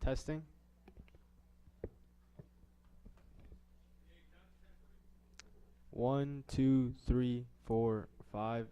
Testing. 1, 2, 3, 4, 5.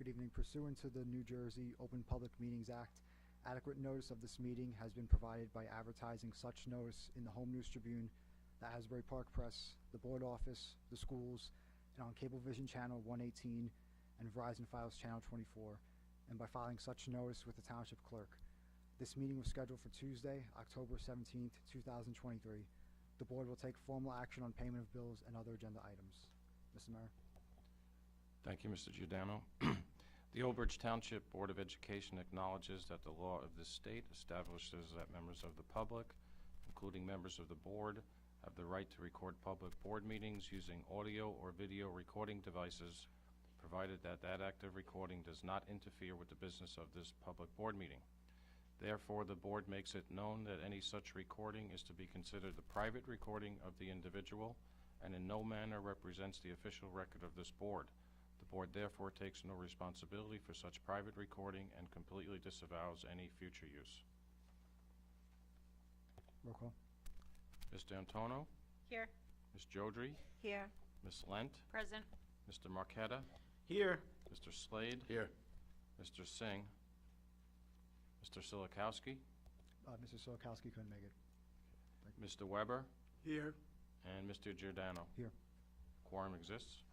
Good evening. Pursuant to the New Jersey Open Public Meetings Act, adequate notice of this meeting has been provided by advertising such notice in the Home News Tribune, the Asbury Park Press, the Board Office, the schools, and on Cablevision Channel 118 and Verizon Files Channel 24, and by filing such notice with the Township Clerk. This meeting was scheduled for Tuesday, October 17th, 2023. The Board will take formal action on payment of bills and other agenda items. Mr. Mayor. Thank you, Mr. Giordano. The Old Bridge Township Board of Education acknowledges that the law of this state establishes that members of the public, including members of the board, have the right to record public board meetings using audio or video recording devices, provided that that act of recording does not interfere with the business of this public board meeting. Therefore, the board makes it known that any such recording is to be considered the private recording of the individual and in no manner represents the official record of this board. The board therefore takes no responsibility for such private recording and completely disavows any future use. Roll call. Ms. D'Antono? Here. Ms. Jodry? Here. Ms. Lent? Present. Mr. Marquetta? Here. Mr. Slade? Here. Mr. Singh? Mr. Silikowski? Mr. Solokowski couldn't make it. Mr. Weber? Here. And Mr. Giordano? Here. Quorum exists.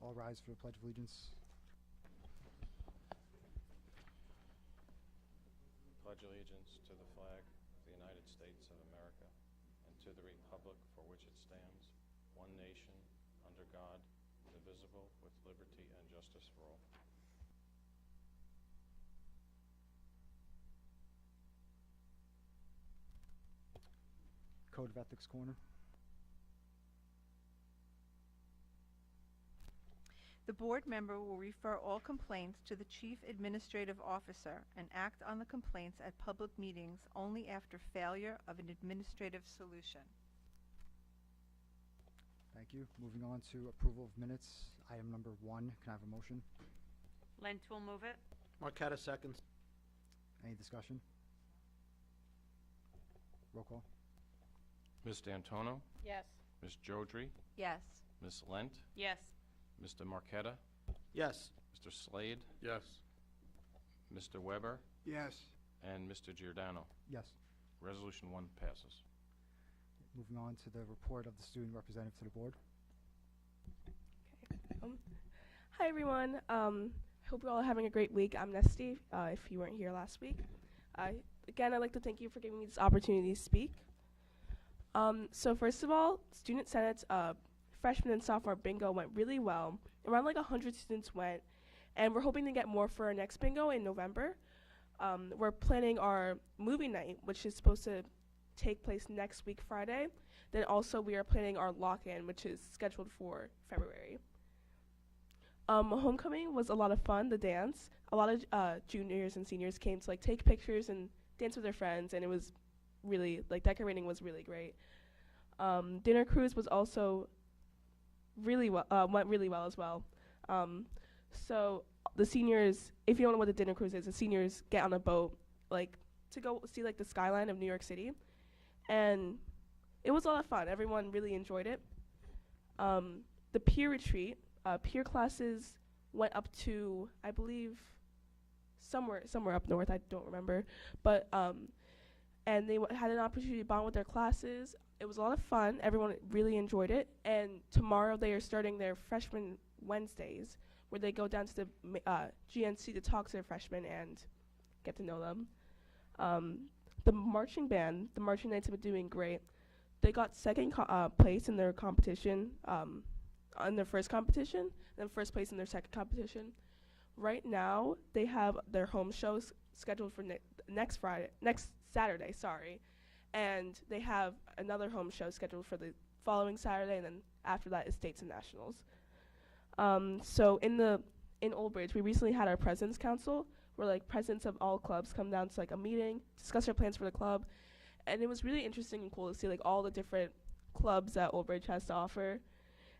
All rise for the Pledge of Allegiance. Pledge allegiance to the flag of the United States of America and to the republic for which it stands, one nation, under God, indivisible, with liberty and justice for all. Code of Ethics Corner. The board member will refer all complaints to the Chief Administrative Officer and act on the complaints at public meetings only after failure of an administrative solution. Thank you. Moving on to approval of minutes. Item number 1. Can I have a motion? Lent will move it. Marquetta seconds. Any discussion? Roll call. Ms. D'Antono? Yes. Ms. Jodry? Yes. Ms. Lent? Yes. Mr. Marquetta? Yes. Mr. Slade? Yes. Mr. Weber? Yes. And Mr. Giordano? Yes. Resolution 1 passes. Moving on to the report of the student representative to the board. Hi everyone. I hope you all are having a great week. I'm Nesty, if you weren't here last week. Again, I'd like to thank you for giving me this opportunity to speak. So first of all, Student Senate's freshman and sophomore bingo went really well. Around like 100 students went, and we're hoping to get more for our next bingo in November. We're planning our movie night, which is supposed to take place next week, Friday. Then also we are planning our lock-in, which is scheduled for February. Homecoming was a lot of fun, the dance. A lot of juniors and seniors came to like take pictures and dance with their friends, and it was really, like, decorating was really great. Dinner cruise was also really well, went really well as well. So the seniors, if you don't know what the dinner cruise is, the seniors get on a boat, like, to go see like the skyline of New York City, and it was a lot of fun. Everyone really enjoyed it. The peer retreat, peer classes went up to, I believe, somewhere up north. I don't remember, but and they had an opportunity to bond with their classes. It was a lot of fun. Everyone really enjoyed it. And tomorrow they are starting their freshman Wednesdays, where they go down to the GNC to talk to their freshmen and get to know them. The marching band, the marching knights have been doing great. They got second place in their competition, on their first competition, then first place in their second competition. Right now, they have their home shows scheduled for next Saturday, and they have another home show scheduled for the following Saturday, and then after that is states and nationals. So in Old Bridge, we recently had our president's council, where like presidents of all clubs come down to like a meeting, discuss their plans for the club, and it was really interesting and cool to see like all the different clubs that Old Bridge has to offer,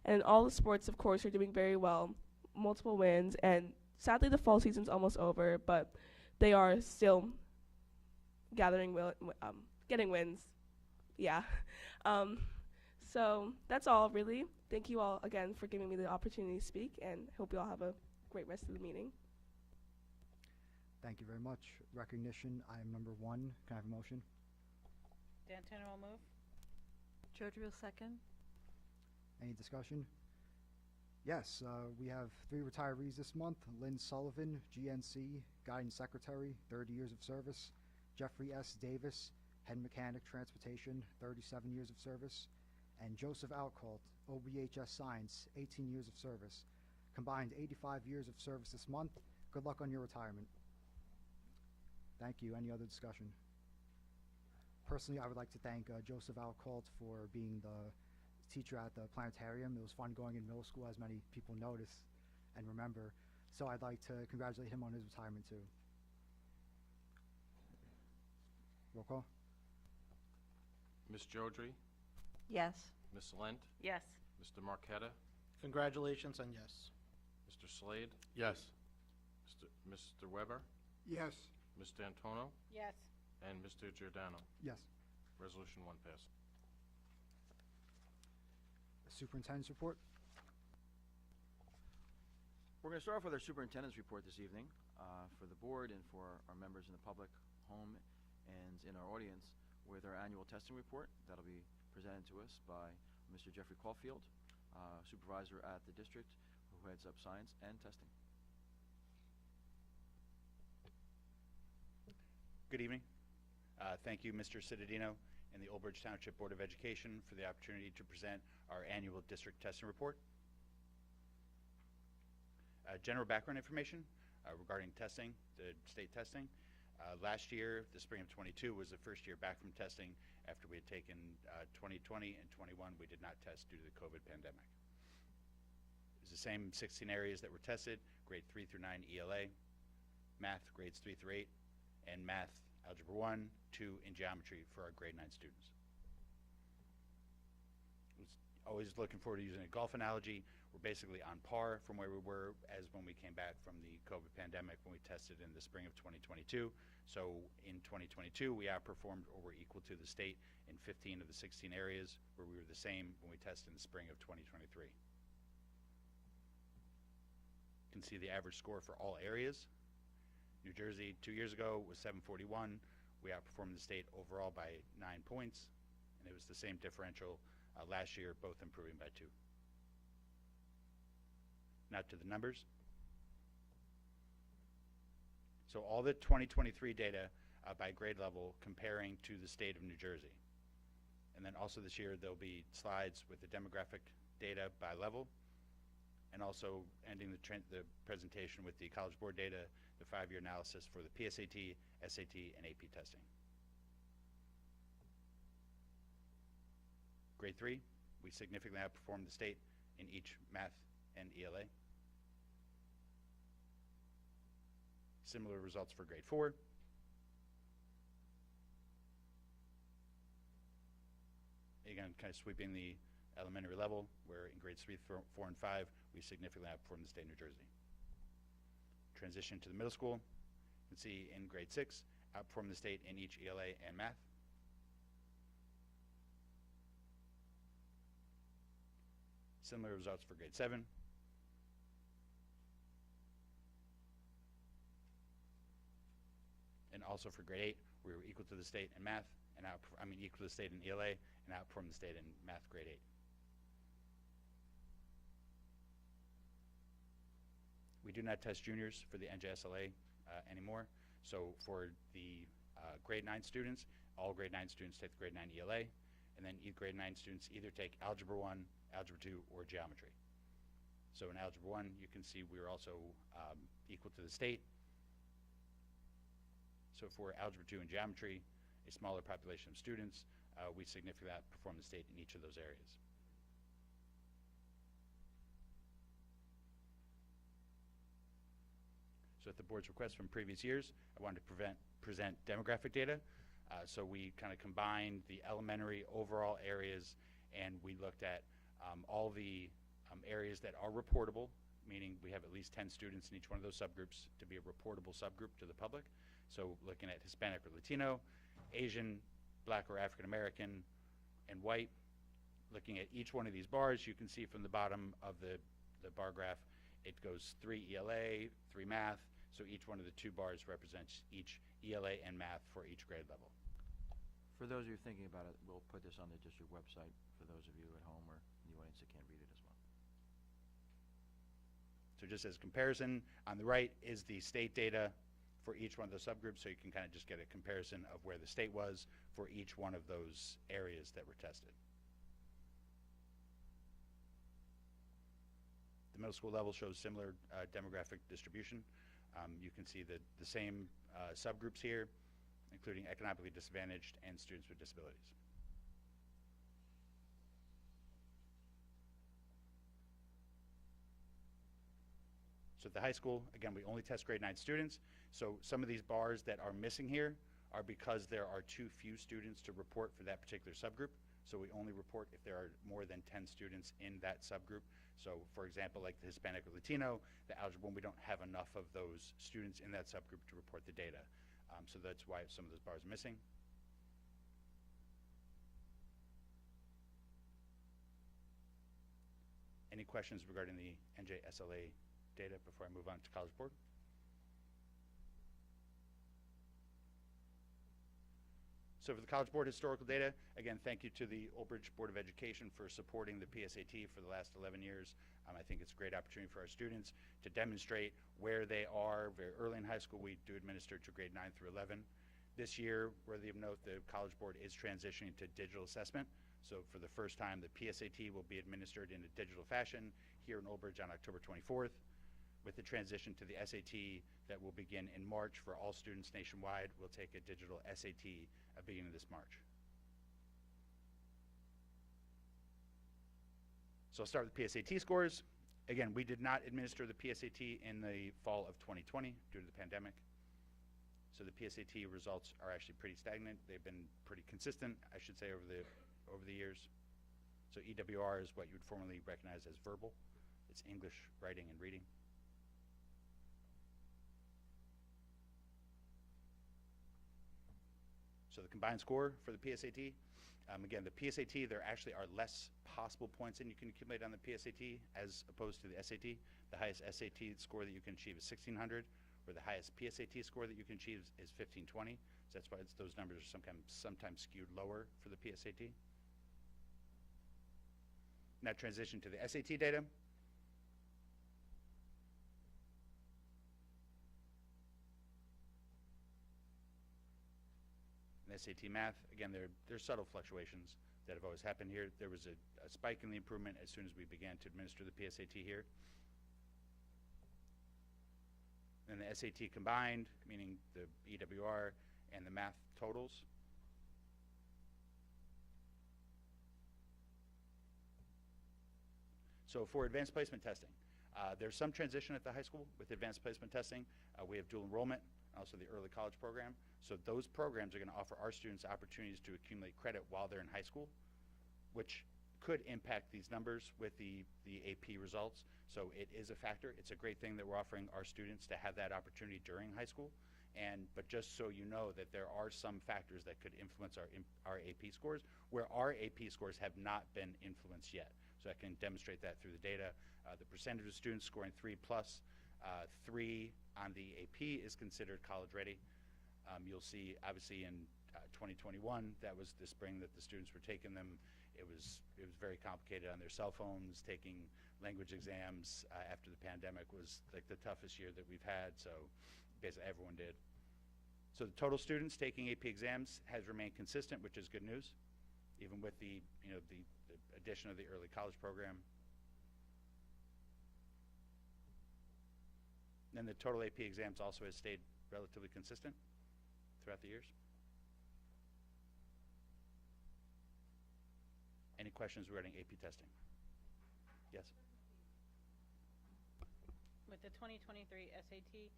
and all the sports, of course, are doing very well, multiple wins, and sadly the fall season's almost over, but they are still getting wins. Yeah. So that's all, really. Thank you all again for giving me the opportunity to speak, and hope you all have a great rest of the meeting. Thank you very much. Recognition, item number 1. Can I have a motion? D'Antona will move. Jodry will second. Any discussion? Yes, we have 3 retirees this month. Lynn Sullivan, GNC, Guidance Secretary, 30 years of service. Jeffrey S. Davis, Head Mechanic Transportation, 37 years of service. And Joseph Outcalt, OBHS Science, 18 years of service. Combined 85 years of service this month. Good luck on your retirement. Thank you. Any other discussion? Personally, I would like to thank Joseph Outcalt for being the teacher at the planetarium. It was fun going in middle school, as many people notice and remember. So I'd like to congratulate him on his retirement too. Roll call. Ms. Jodry, Yes. Ms. Lent, Yes. Mr. Marqueta, Congratulations and yes. Mr. Slade, Yes. Mr. Weber, Yes. Ms. D'Antono, Yes. and Mr. Giordano. Yes. Resolution 1 passed. Superintendent's report. We're going to start off with our superintendent's report this evening. For the board and for our members in the public, home and in our audience, with our annual testing report that'll be presented to us by Mr. Jeffrey Caulfield, supervisor at the district, who heads up science and testing. Good evening. Thank you, Mr. Cittadino and the Old Bridge Township Board of Education for the opportunity to present our annual district testing report. General background information regarding testing, the state testing. Last year, the spring of 22, was the first year back from testing after we had taken 2020 and 21. We did not test due to the COVID pandemic. It was the same 16 areas that were tested, grade 3 through 9 ELA, math grades 3 through 8, and math, algebra 1, 2, and geometry for our grade 9 students. I was always looking forward to using a golf analogy. We're basically on par from where we were as when we came back from the COVID pandemic when we tested in the spring of 2022. So in 2022, we outperformed or were equal to the state in 15 of the 16 areas, where we were the same when we tested in the spring of 2023. You can see the average score for all areas. New Jersey 2 years ago was 741. We outperformed the state overall by 9 points, and it was the same differential last year, both improving by 2. Now to the numbers. So all the 2023 data by grade level comparing to the state of New Jersey. And then also this year there'll be slides with the demographic data by level, and also ending the presentation with the College Board data, the 5-year analysis for the PSAT, SAT, and AP testing. Grade 3, we significantly outperformed the state in each math and ELA. Similar results for grade 4. Again, kind of sweeping the elementary level, where in grades 3, 4, and 5, we significantly outperformed the state of New Jersey. Transition to the middle school, you can see in grade 6, outperformed the state in each ELA and math. Similar results for grade 7. And also for grade 8, we were equal to the state in math, and equal to the state in ELA, and outperformed the state in math grade 8. We do not test juniors for the NJSLA anymore. So for the grade 9 students, all grade 9 students take the grade 9 ELA, and then grade 9 students either take Algebra 1, Algebra 2, or Geometry. So in Algebra 1, you can see we were also equal to the state. So for Algebra 2 and Geometry, a smaller population of students, we significantly outperform the state in each of those areas. So at the board's request from previous years, I wanted to present demographic data. So we kind of combined the elementary overall areas, and we looked at all the areas that are reportable, meaning we have at least 10 students in each one of those subgroups to be a reportable subgroup to the public. So looking at Hispanic or Latino, Asian, Black or African American, and white. Looking at each one of these bars, you can see from the bottom of the bar graph it goes 3 ELA, 3 math, so each one of the 2 bars represents each ELA and math for each grade level. For those of you thinking about it, we'll put this on the district website for those of you at home or in the audience that can't read it as well. So just as a comparison, on the right is the state data for each one of those subgroups, so you can kind of just get a comparison of where the state was for each one of those areas that were tested. The middle school level shows similar demographic distribution. You can see the same subgroups here, including economically disadvantaged and students with disabilities. So at the high school, again, we only test grade 9 students. So some of these bars that are missing here are because there are too few students to report for that particular subgroup. So we only report if there are more than 10 students in that subgroup. So for example, like the Hispanic or Latino, the algebra 1, we don't have enough of those students in that subgroup to report the data. So that's why some of those bars are missing. Any questions regarding the NJSLA data before I move on to College Board? So for the College Board historical data, again, thank you to the Old Bridge Board of Education for supporting the PSAT for the last 11 years. I think it's a great opportunity for our students to demonstrate where they are. Very early in high school, we do administer to grade 9 through 11. This year, worthy of note, the College Board is transitioning to digital assessment. So for the first time, the PSAT will be administered in a digital fashion here in Old Bridge on October 24th, with the transition to the SAT that will begin in March for all students nationwide. We'll take a digital SAT at the beginning of this March. So I'll start with PSAT scores. Again, we did not administer the PSAT in the fall of 2020 due to the pandemic. So the PSAT results are actually pretty stagnant. They've been pretty consistent, I should say, over the years. So EWR is what you would formerly recognize as verbal. It's English, writing, and reading. So the combined score for the PSAT, again, the PSAT, there actually are less possible points than you can accumulate on the PSAT as opposed to the SAT. The highest SAT score that you can achieve is 1600, where the highest PSAT score that you can achieve is 1520. So that's why those numbers are sometimes skewed lower for the PSAT. Now transition to the SAT data. In SAT math, again, there's subtle fluctuations that have always happened here. There was a spike in the improvement as soon as we began to administer the PSAT here. And the SAT combined, meaning the EWR and the math totals. So for advanced placement testing, there's some transition at the high school with advanced placement testing. We have dual enrollment, also the early college program. So those programs are going to offer our students opportunities to accumulate credit while they're in high school, which could impact these numbers with the AP results. So it is a factor. It's a great thing that we're offering our students to have that opportunity during high school. But just so you know that there are some factors that could influence our AP scores, where our AP scores have not been influenced yet. So I can demonstrate that through the data. The percentage of students scoring 3+, 3 on the AP is considered college ready. You'll see, obviously, in 2021, that was the spring that the students were taking them. It was very complicated on their cell phones. Taking language exams after the pandemic was like the toughest year that we've had. So basically everyone did. So the total students taking AP exams has remained consistent, which is good news, even with the addition of the early college program. And the total AP exams also has stayed relatively consistent throughout the years. Any questions regarding AP testing? Yes? With the 2023 SAT,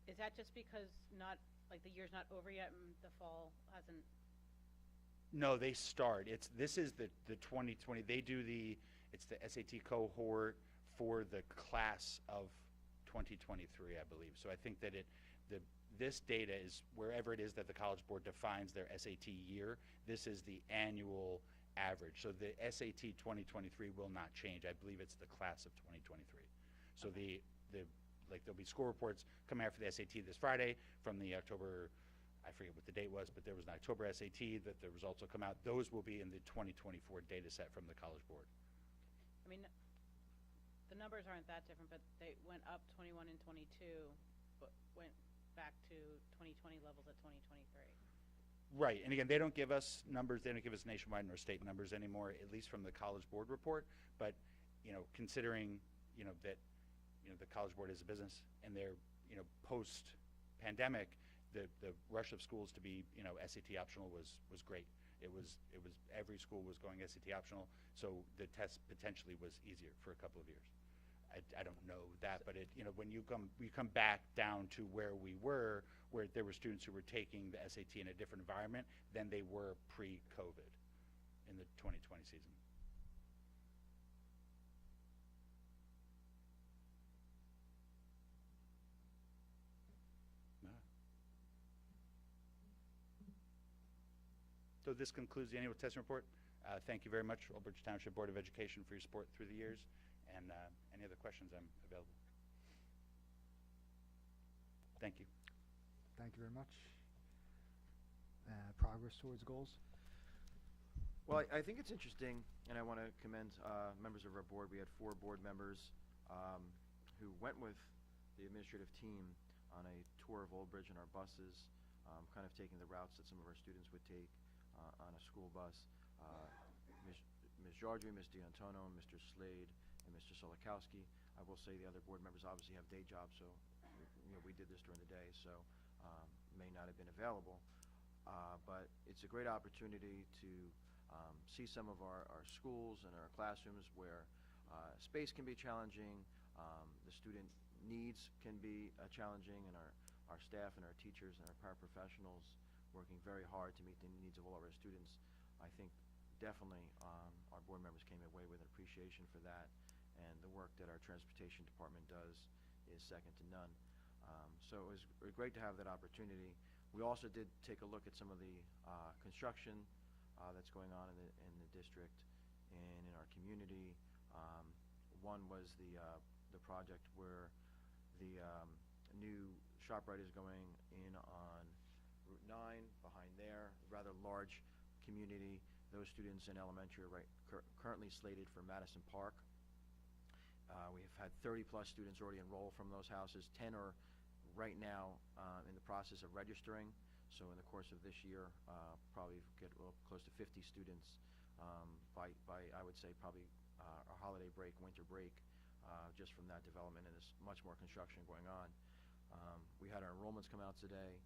is that just because the year's not over yet and the fall hasn't? No, they start. This is the 2020. They do it's the SAT cohort for the class of 2023, I believe. So I think that this data is wherever it is that the College Board defines their SAT year. This is the annual average. So the SAT 2023 will not change. I believe it's the class of 2023. So like there'll be school reports coming out for the SAT this Friday from the October, I forget what the date was, but there was an October SAT that the results will come out. Those will be in the 2024 data set from the College Board. I mean, the numbers aren't that different, but they went up 21 and 22, but went back to 2020 levels at 2023. Right, and again, they don't give us numbers, they don't give us nationwide nor state numbers anymore, at least from the College Board report, but, considering, that, the College Board is a business, and they're, post-pandemic, the rush of schools to be, SAT optional was great. It was every school was going SAT optional, so the test potentially was easier for a couple of years. I don't know that, but when you come back down to where we were, where there were students who were taking the SAT in a different environment than they were pre-COVID in the 2020 season. So this concludes the annual testing report. Thank you very much, Old Bridge Township Board of Education, for your support through the years. And any other questions, I'm available. Thank you. Thank you very much. Progress towards goals? Well, I think it's interesting, and I want to commend members of our board. We had 4 board members who went with the administrative team on a tour of Old Bridge in our buses, kind of taking the routes that some of our students would take on a school bus. Ms. Jardry, Ms. D'Antono, Mr. Slade, and Mr. Solikowski. I will say the other board members obviously have day jobs, so we did this during the day, so may not have been available. But it's a great opportunity to see some of our schools and our classrooms where space can be challenging, the student needs can be challenging, and our staff and our teachers and our paraprofessionals working very hard to meet the needs of all of our students. I think definitely our board members came away with an appreciation for that, and the work that our transportation department does is second to none. So it was great to have that opportunity. We also did take a look at some of the construction that's going on in the district and in our community. One was the project where the new ShopRite is going in on Route 9 behind there, rather large community. Those students in elementary are currently slated for Madison Park. We've had 30+ students already enroll from those houses. 10 are right now in the process of registering. So in the course of this year, probably get close to 50 students by I would say probably our holiday break, winter break, just from that development, and there's much more construction going on. We had our enrollments come out today.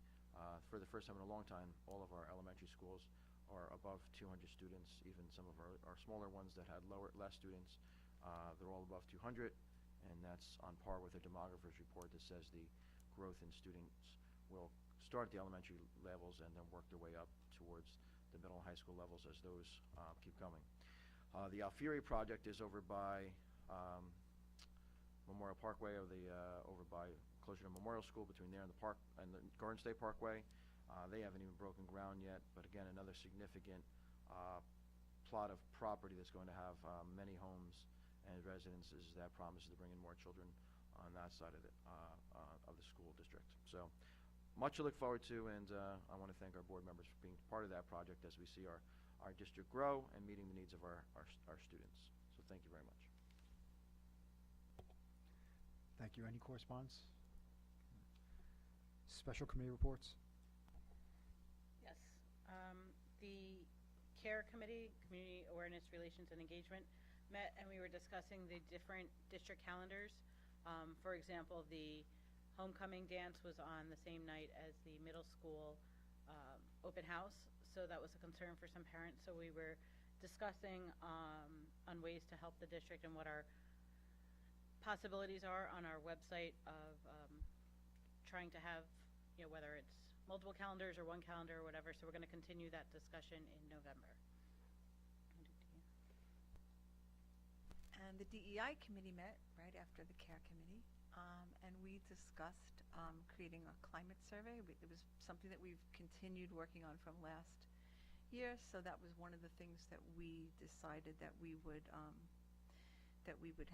For the first time in a long time, all of our elementary schools are above 200 students. Even some of our smaller ones that had less students, they're all above 200, and that's on par with the demographer's report that says the growth in students will start at the elementary levels and then work their way up towards the middle and high school levels as those keep coming. The Alfieri project is over by Memorial Parkway, or over by closer to Memorial School, between there and the park and the Garden State Parkway. They haven't even broken ground yet, but again, another significant plot of property that's going to have many homes and residences that promises to bring in more children on that side of the school district. So much to look forward to, and I want to thank our board members for being part of that project as we see our district grow and meeting the needs of our students. So thank you very much. Thank you. Any correspondence? Special committee reports? Yes. The CARE Committee, Community Awareness, Relations, and Engagement, met, and we were discussing the different district calendars. For example, the homecoming dance was on the same night as the middle school open house, so that was a concern for some parents. So we were discussing on ways to help the district and what our possibilities are on our website of trying to have, whether it's multiple calendars or one calendar or whatever. So we're going to continue that discussion in November. And the DEI committee met right after the CARE committee, and we discussed creating a climate survey. It was something that we've continued working on from last year, so that was one of the things that we decided that we would that we would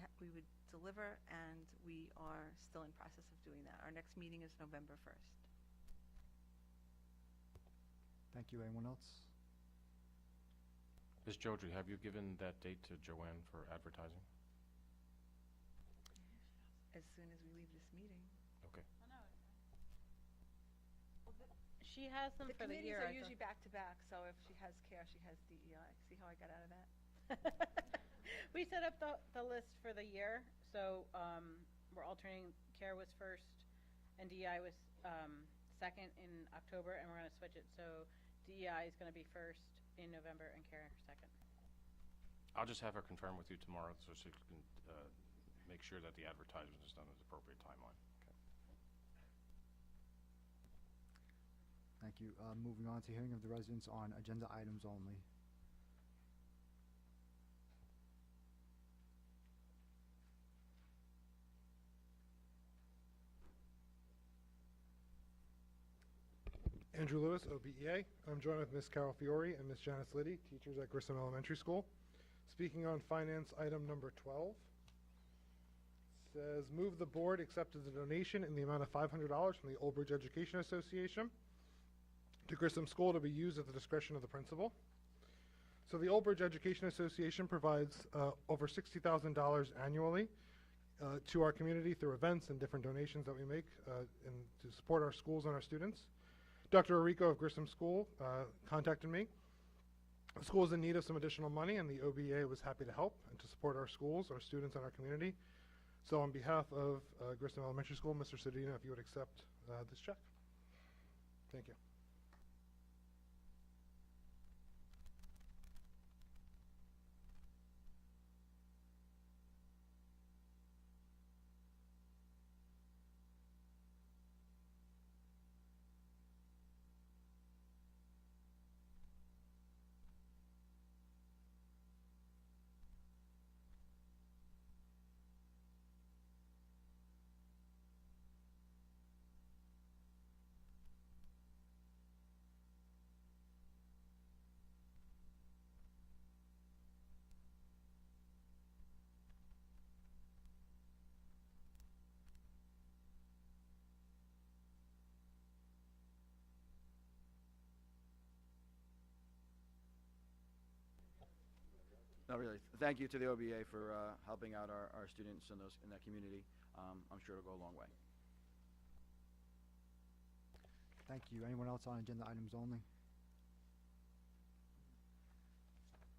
deliver, and we are still in process of doing that. Our next meeting is November 1st. Thank you. Anyone else? Ms. Jodry, have you given that date to Joanne for advertising? As soon as we leave this meeting. Okay. She has them The for the committees year. are I thought. usually back to back, so if she has CARE, she has DEI. See how I got out of that? We set up the list for the year, so we're alternating. CARE was first, and DEI was second in October, and we're going to switch it. So DEI is going to be first in November, and CARE second. I'll just have her confirm with you tomorrow so she can make sure that the advertisement is done at the appropriate timeline. Okay. Thank you. Moving on to hearing of the residents on agenda items only. Andrew Lewis, OBEA. I'm joined with Ms. Carol Fiore and Ms. Janice Liddy, teachers at Grissom Elementary School. Speaking on finance item number 12, says move the board accepted the donation in the amount of $500 from the Old Bridge Education Association to Grissom School to be used at the discretion of the principal. So the Old Bridge Education Association provides over $60,000 annually to our community through events and different donations that we make and to support our schools and our students. Dr. Arico of Grissom School contacted me. The school is in need of some additional money, and the OBA was happy to help and to support our schools, our students, and our community. So on behalf of Grissom Elementary School, Mr. Cedeno, if you would accept this check. Thank you. No, really. Thank you to the OBA for helping out our students in that community. I'm sure it'll go a long way. Thank you. Anyone else on agenda items only?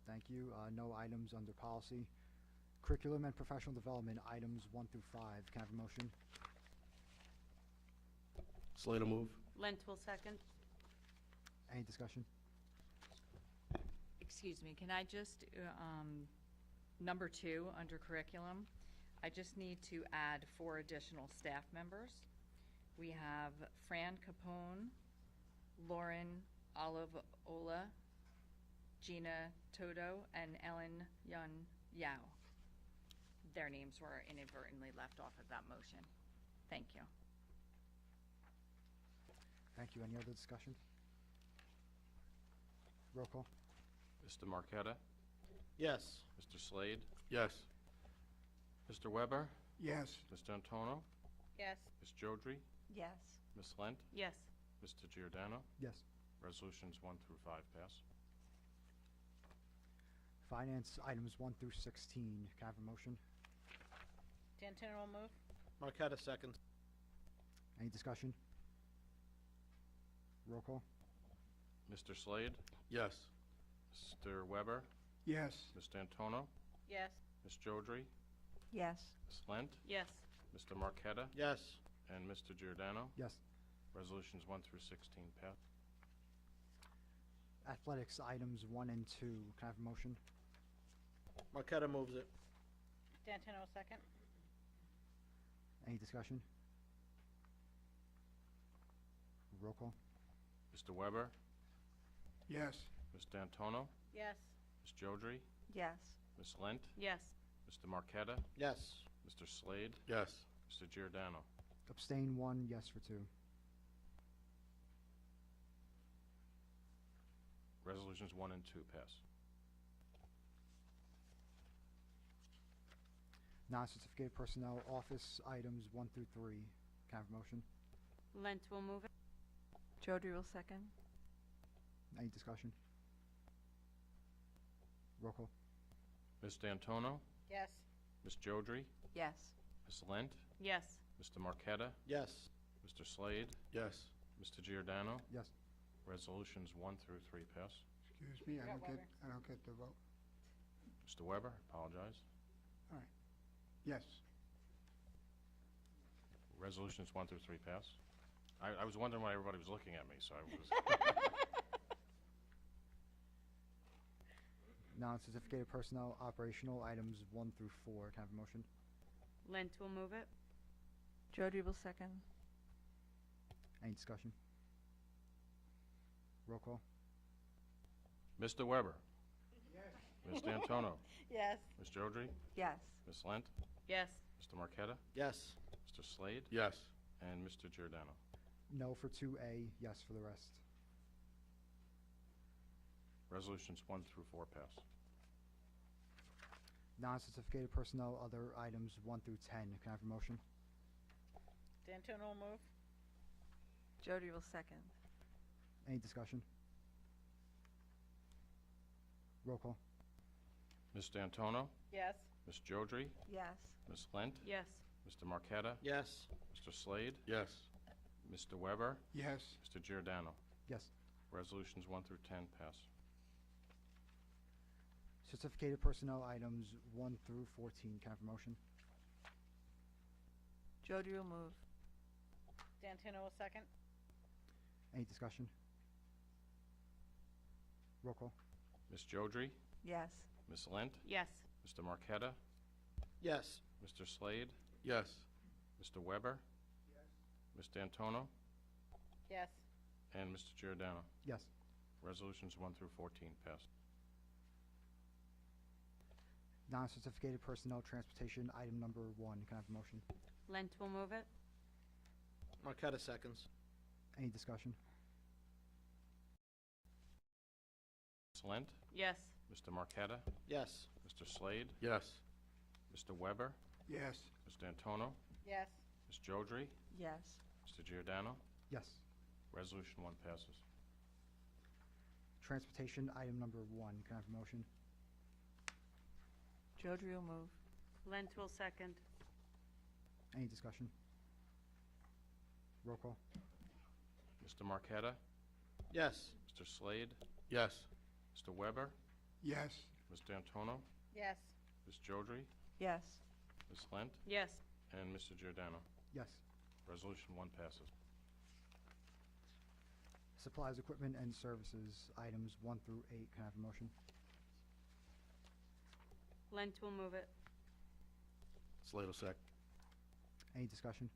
Thank you. No items under policy. Curriculum and professional development, items 1 through 5. Can I have a motion? Slater move. Lent will second. Any discussion? Excuse me, can I just, number 2, under curriculum, I just need to add 4 additional staff members. We have Fran Capone, Lauren Olivola, Gina Toto, and Ellen Yun Yao. Their names were inadvertently left off of that motion. Thank you. Thank you. Any other discussion? Roll call. Mr. Marqueta? Yes. Mr. Slade? Yes. Mr. Weber? Yes. Mr. Antono? Yes. Ms. Jodry? Yes. Ms. Lent? Yes. Mr. Giordano? Yes. Resolutions 1 through 5 pass. Finance items 1 through 16. Can I have a motion? D'Antona will move. Marqueta second. Any discussion? Roll call. Mr. Slade? Yes. Mr. Weber? Yes. Mr. Antono? Yes. Ms. Jodry? Yes. Ms. Lent? Yes. Mr. Marqueta? Yes. And Mr. Giordano? Yes. Resolutions 1 through 16 pass. Athletics items 1 and 2. Can I have a motion? Marqueta moves it. D'Antona will second. Any discussion? Roll call. Mr. Weber? Yes. Mr. Antono? Yes. Ms. Jodry? Yes. Ms. Lent? Yes. Mr. Marqueta? Yes. Mr. Slade? Yes. Mr. Giordano? Abstain 1, yes for 2. Resolutions 1 and 2 pass. Non-certificated personnel office items 1 through 3. Can I have a motion? Lent will move it. Jodry will second. Any discussion? Roll call. Ms. D'Antono? Yes. Ms. Jodry? Yes. Ms. Lent? Yes. Mr. Marqueta? Yes. Mr. Slade? Yes. Mr. Giordano? Yes. Resolutions 1 through 3 pass. Excuse me, Forgot Weber. I don't get the vote. Mr. Weber, apologize. Yes. Resolutions 1 through 3 pass. I was wondering why everybody was looking at me, so I was... Non-certificated personnel operational items 1 through 4. Can I have a motion? Lent will move it. Jodry will second. Any discussion? Roll call. Mr. Weber? Ms. D'Antono? Yes. Ms. Jodry? Yes. Ms. Lent? Yes. Mr. Marqueta? Yes. Mr. Slade? Yes. And Mr. Giordano. No for 2A, yes for the rest. Resolutions 1 through 4 pass. Non-certificated personnel other items 1 through 10. Can I have a motion? D'Antono will move. Jodry will second. Any discussion? Roll call. Ms. D'Antono? Yes. Ms. Jodry? Yes. Ms. Lent? Yes. Mr. Marqueta? Yes. Mr. Slade? Yes. Mr. Weber? Yes. Mr. Giordano. Yes. Resolutions 1 through 10 pass. Certificated personnel items 1 through 14. Can I have a motion? Jodry will move. D'Antono will second. Any discussion? Roll call. Ms. Jodry? Yes. Ms. Lent? Yes. Mr. Marqueta? Yes. Mr. Slade? Yes. Mr. Weber? Ms. D'Antono? Yes. And Mr. Giordano. Yes. Resolutions 1 through 14 pass. Non-certificated personnel transportation item number 1. Can I have a motion? Lent will move it. Marqueta seconds. Any discussion? Ms. Lent? Yes. Mr. Marqueta? Yes. Mr. Slade? Yes. Mr. Weber? Yes. Ms. D'Antono? Yes. Ms. Jodry? Yes. Mr. Giordano? Yes. Resolution 1 passes. Transportation item number 1. Can I have a motion? Jodry will move. Lent will second. Any discussion? Roll call. Mr. Marqueta? Yes. Mr. Slade? Yes. Mr. Weber? Yes. Ms. D'Antono? Yes. Ms. Jodry? Yes. Ms. Lent? Yes. And Mr. Giordano. Yes. Resolution 1 passes. Supplies, equipment, and services items 1 through 8. Can I have a motion? Lent will move it. Slade will sec. Any discussion?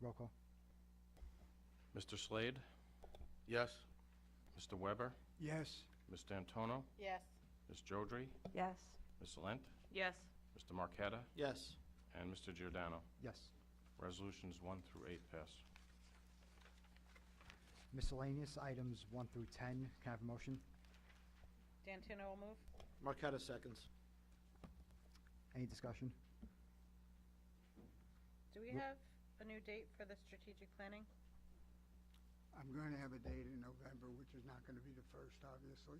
Roll call. Mr. Slade? Yes. Mr. Weber? Yes. Ms. D'Antono? Yes. Ms. Jodry? Yes. Ms. Lent? Yes. Mr. Marqueta? Yes. And Mr. Giordano. Yes. Resolutions 1 through 8 pass. Miscellaneous items 1 through 10. Can I have a motion? D'Antono will move. Marqueta seconds. Any discussion? Do we have a new date for the strategic planning? I'm going to have a date in November, which is not going to be the first, obviously.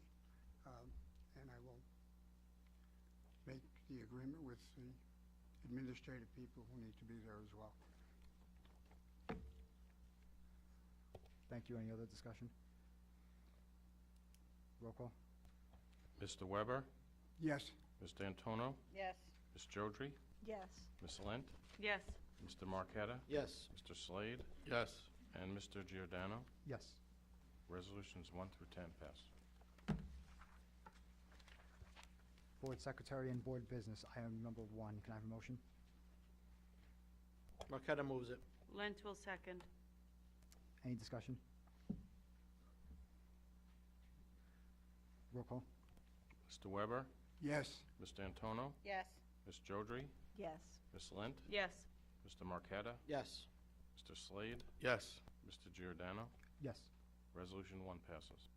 And I will make the agreement with the administrative people who need to be there as well. Thank you. Any other discussion? Roll call. Mr. Weber? Yes. Ms. D'Antono? Yes. Ms. Jodry? Yes. Ms. Lent? Yes. Mr. Marqueta? Yes. Mr. Slade? Yes. And Mr. Giordano. Yes. Resolutions 1 through 10 pass. Board Secretary and Board Business item number 1. Can I have a motion? Marqueta moves it. Lent will second. Any discussion? Roll call. Mr. Weber? Yes. Ms. D'Antono? Yes. Ms. Jodry? Yes. Ms. Lent? Yes. Mr. Marqueta? Yes. Mr. Slade? Yes. Mr. Giordano. Yes. Resolution 1 passes.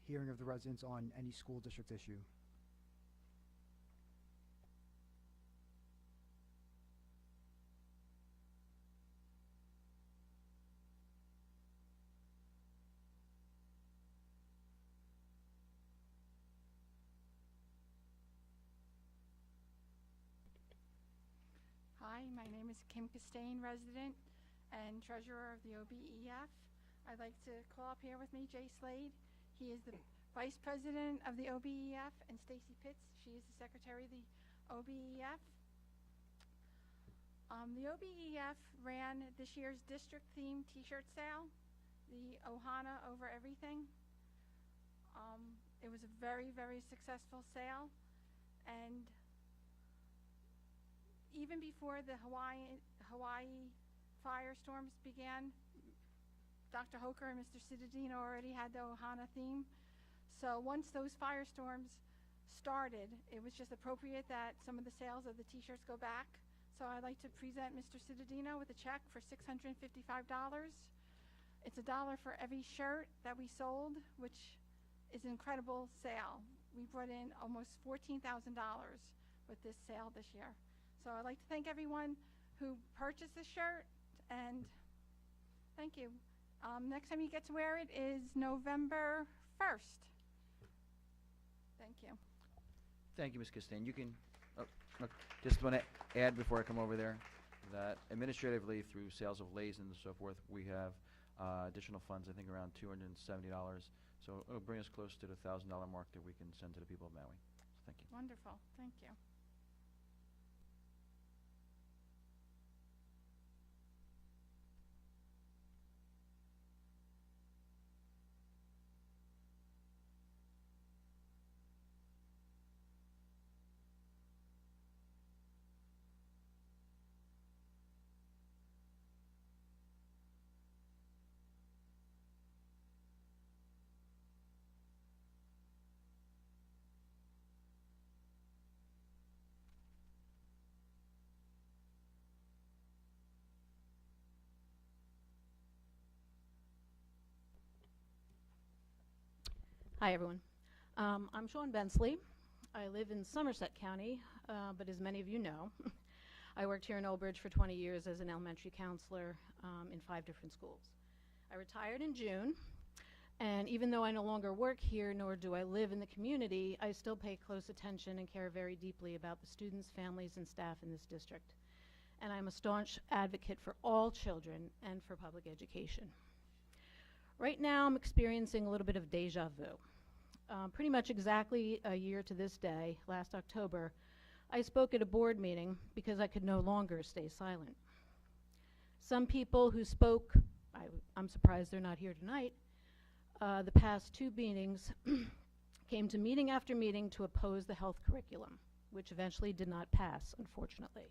Hearing of the residents on any school district issue. My name is Kim Costain, resident and treasurer of the OBEF. I'd like to call up here with me Jay Slade. He is the vice president of the OBEF, and Stacy Pitts, she is the secretary of the OBEF. The OBEF ran this year's district-themed t-shirt sale, the Ohana Over Everything. It was a very, very successful sale, and even before the Hawaii firestorms began, Dr. Hoker and Mr. Citadino already had the Ohana theme. So once those firestorms started, it was just appropriate that some of the sales of the t-shirts go back. So I'd like to present Mr. Citadino with a check for $655. It's $1 for every shirt that we sold, which is an incredible sale. We brought in almost $14,000 with this sale this year. So I'd like to thank everyone who purchased this shirt, and thank you. Next time you get to wear it is November 1st. Thank you. Thank you, Ms. Costain. You can, look, just want to add before I come over there that administratively through sales of Lays and so forth, we have additional funds, I think around $270. So it'll bring us close to the $1,000 mark that we can send to the people of Maui. So thank you. Wonderful. Thank you. Hi, everyone. I'm Shawn Bensley. I live in Somerset County, but as many of you know, I worked here in Old Bridge for 20 years as an elementary counselor in 5 different schools. I retired in June, and even though I no longer work here, nor do I live in the community, I still pay close attention and care very deeply about the students, families, and staff in this district. And I'm a staunch advocate for all children and for public education. Right now, I'm experiencing a little bit of deja vu. Pretty much exactly a year to this day, last October, I spoke at a board meeting because I could no longer stay silent. Some people who spoke, I'm surprised they're not here tonight, the past 2 meetings came to meeting after meeting to oppose the health curriculum, which eventually did not pass, unfortunately.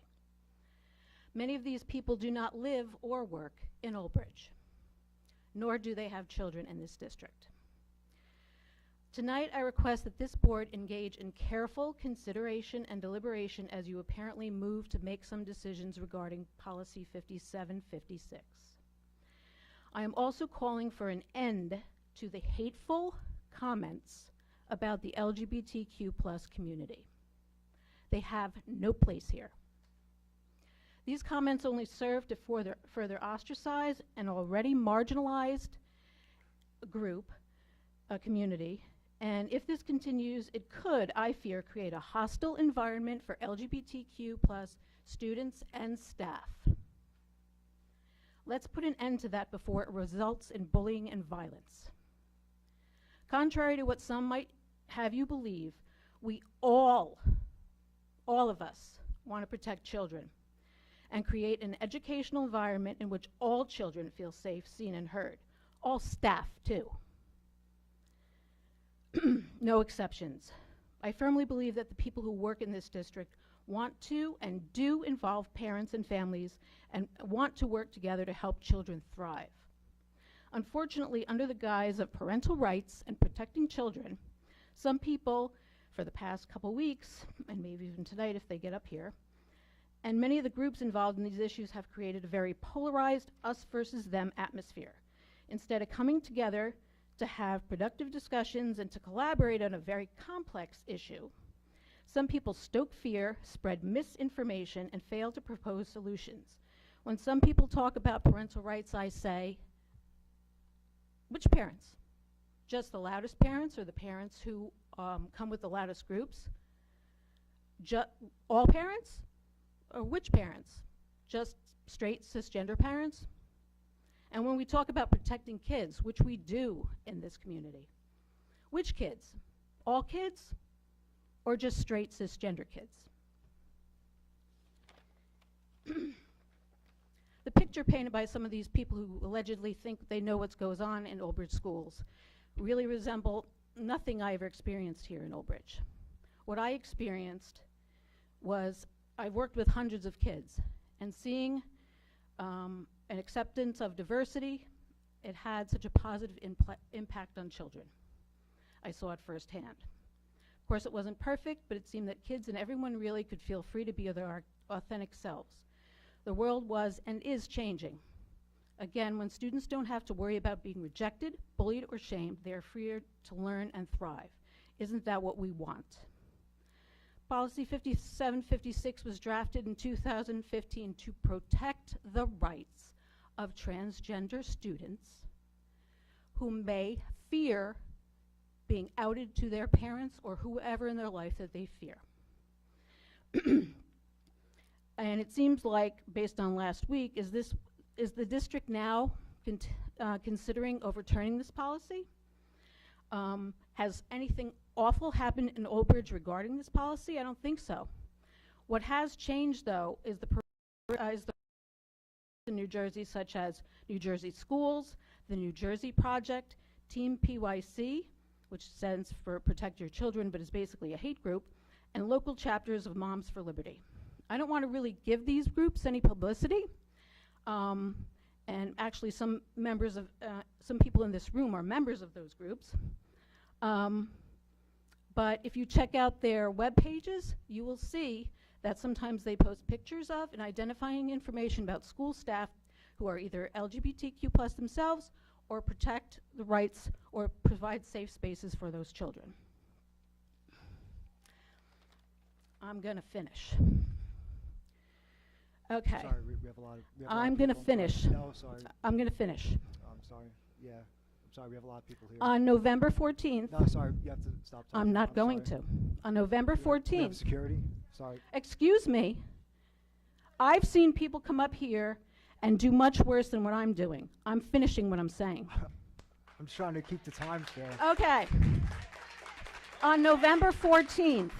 Many of these people do not live or work in Old Bridge, nor do they have children in this district. Tonight, I request that this board engage in careful consideration and deliberation as you apparently move to make some decisions regarding Policy 5756. I am also calling for an end to the hateful comments about the LGBTQ+ community. They have no place here. These comments only serve to further ostracize an already marginalized group, a community, and if this continues, it could, I fear, create a hostile environment for LGBTQ+ students and staff. Let's put an end to that before it results in bullying and violence. Contrary to what some might have you believe, we all of us, want to protect children and create an educational environment in which all children feel safe, seen, and heard. All staff, too. No exceptions. I firmly believe that the people who work in this district want to and do involve parents and families and want to work together to help children thrive. Unfortunately, under the guise of parental rights and protecting children, some people, for the past couple weeks, and maybe even tonight if they get up here, and many of the groups involved in these issues have created a very polarized us versus them atmosphere. Instead of coming together to have productive discussions and to collaborate on a very complex issue, some people stoke fear, spread misinformation, and fail to propose solutions. When some people talk about parental rights, I say, which parents? Just the loudest parents or the parents who come with the loudest groups? All parents? Or which parents? just straight cisgender parents? And when we talk about protecting kids, which we do in this community, which kids? All kids or just straight cisgender kids? The picture painted by some of these people who allegedly think they know what goes on in Old Bridge schools really resemble nothing I ever experienced here in Old Bridge. What I experienced was I've worked with hundreds of kids, and seeing an acceptance of diversity, it had such a positive impact on children. I saw it firsthand. Of course, it wasn't perfect, but it seemed that kids and everyone really could feel free to be their authentic selves. The world was and is changing. Again, when students don't have to worry about being rejected, bullied, or shamed, they are freer to learn and thrive. Isn't that what we want? Policy 5756 was drafted in 2015 to protect the rights of transgender students who may fear being outed to their parents or whoever in their life that they fear. And it seems like, based on last week, is the district now considering overturning this policy? Has anything awful happened in Old Bridge regarding this policy? I don't think so. What has changed, though, is the in New Jersey, such as New Jersey Schools, the New Jersey Project, Team PYC, which stands for Protect Your Children, but is basically a hate group, and local chapters of Moms for Liberty. I don't want to really give these groups any publicity, and actually some members of, some people in this room are members of those groups. But if you check out their web pages, you will see that sometimes they post pictures of and identifying information about school staff who are either LGBTQ+ themselves or protect the rights or provide safe spaces for those children. I'm going to finish. Okay. Sorry, we have a lot of. I'm going to finish. No, sorry. I'm going to finish. I'm sorry. Yeah. I'm sorry. We have a lot of people here. On November 14th. No, sorry. You have to stop talking. I'm not going to. On November 14th. We have security. Sorry. Excuse me. I've seen people come up here and do much worse than what I'm doing. I'm finishing what I'm saying. I'm just trying to keep the time fair. Okay. On November 14th,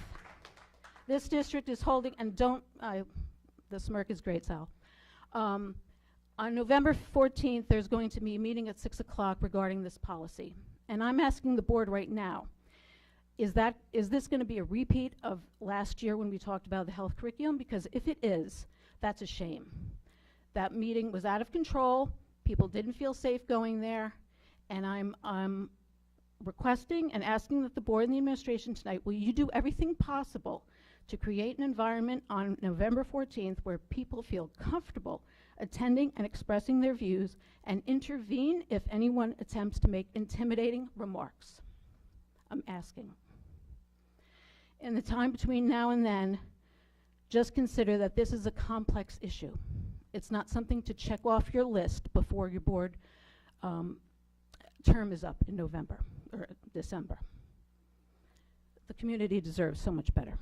this district is holding, and don't, the smirk is great, Sal. On November 14th, there's going to be a meeting at 6 o'clock regarding this policy. And I'm asking the board right now, is this going to be a repeat of last year when we talked about the health curriculum? Because if it is, that's a shame. That meeting was out of control. People didn't feel safe going there. And I'm requesting and asking that the board and the administration tonight, will you do everything possible to create an environment on November 14th where people feel comfortable attending and expressing their views, and intervene if anyone attempts to make intimidating remarks? I'm asking. In the time between now and then, just consider that this is a complex issue. It's not something to check off your list before your board term is up in November or December. The community deserves so much better.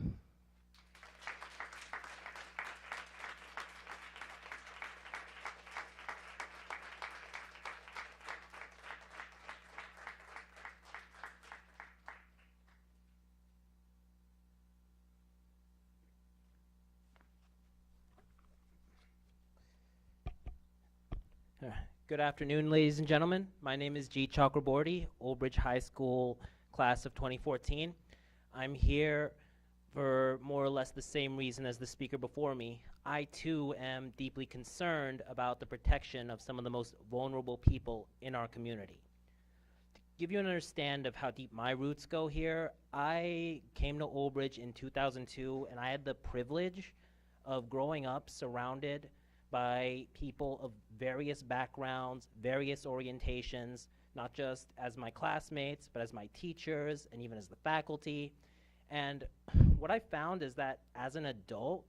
Good afternoon, ladies and gentlemen. My name is G. Chakraborty, Old Bridge High School class of 2014. I'm here for more or less the same reason as the speaker before me. I too am deeply concerned about the protection of some of the most vulnerable people in our community. To give you an understanding of how deep my roots go here, I came to Old Bridge in 2002, and I had the privilege of growing up surrounded by people of various backgrounds, various orientations, not just as my classmates, but as my teachers and even as the faculty. And what I found is that as an adult,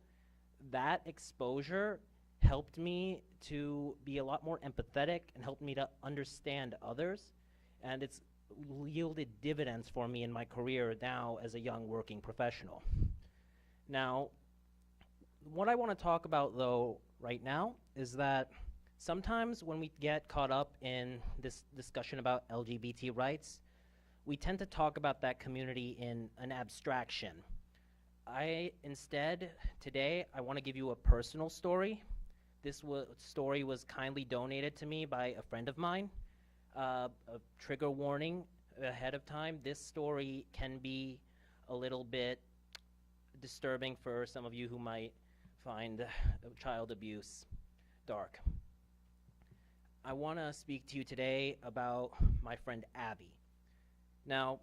that exposure helped me to be a lot more empathetic and helped me to understand others. And it's yielded dividends for me in my career now as a young working professional. Now, What I want to talk about, though, right now is that sometimes when we get caught up in this discussion about LGBT rights, we tend to talk about that community in an abstraction. Instead, today, I want to give you a personal story. This story was kindly donated to me by a friend of mine. A trigger warning ahead of time. This story can be a little bit disturbing for some of you who might find child abuse dark. I want to speak to you today about my friend Abby. Now,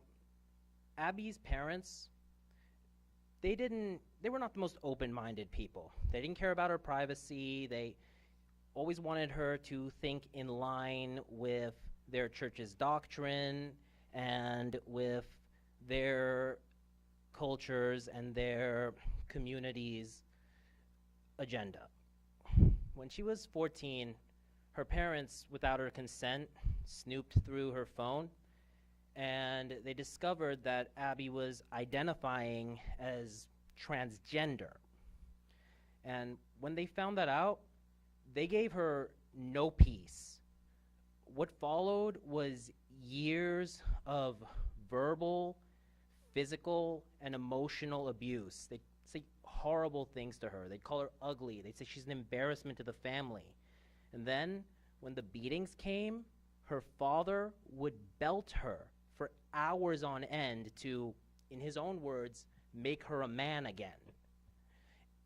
Abby's parents, they were not the most open-minded people. They didn't care about her privacy. They always wanted her to think in line with their church's doctrine and with their cultures and their community's agenda. When she was 14, her parents, without her consent, snooped through her phone, and they discovered that Abby was identifying as transgender. And when they found that out, they gave her no peace. What followed was years of verbal, physical, and emotional abuse. They'd say horrible things to her. They'd call her ugly. They'd say she's an embarrassment to the family. And then, when the beatings came, her father would belt her for hours on end to, in his own words, make her a man again.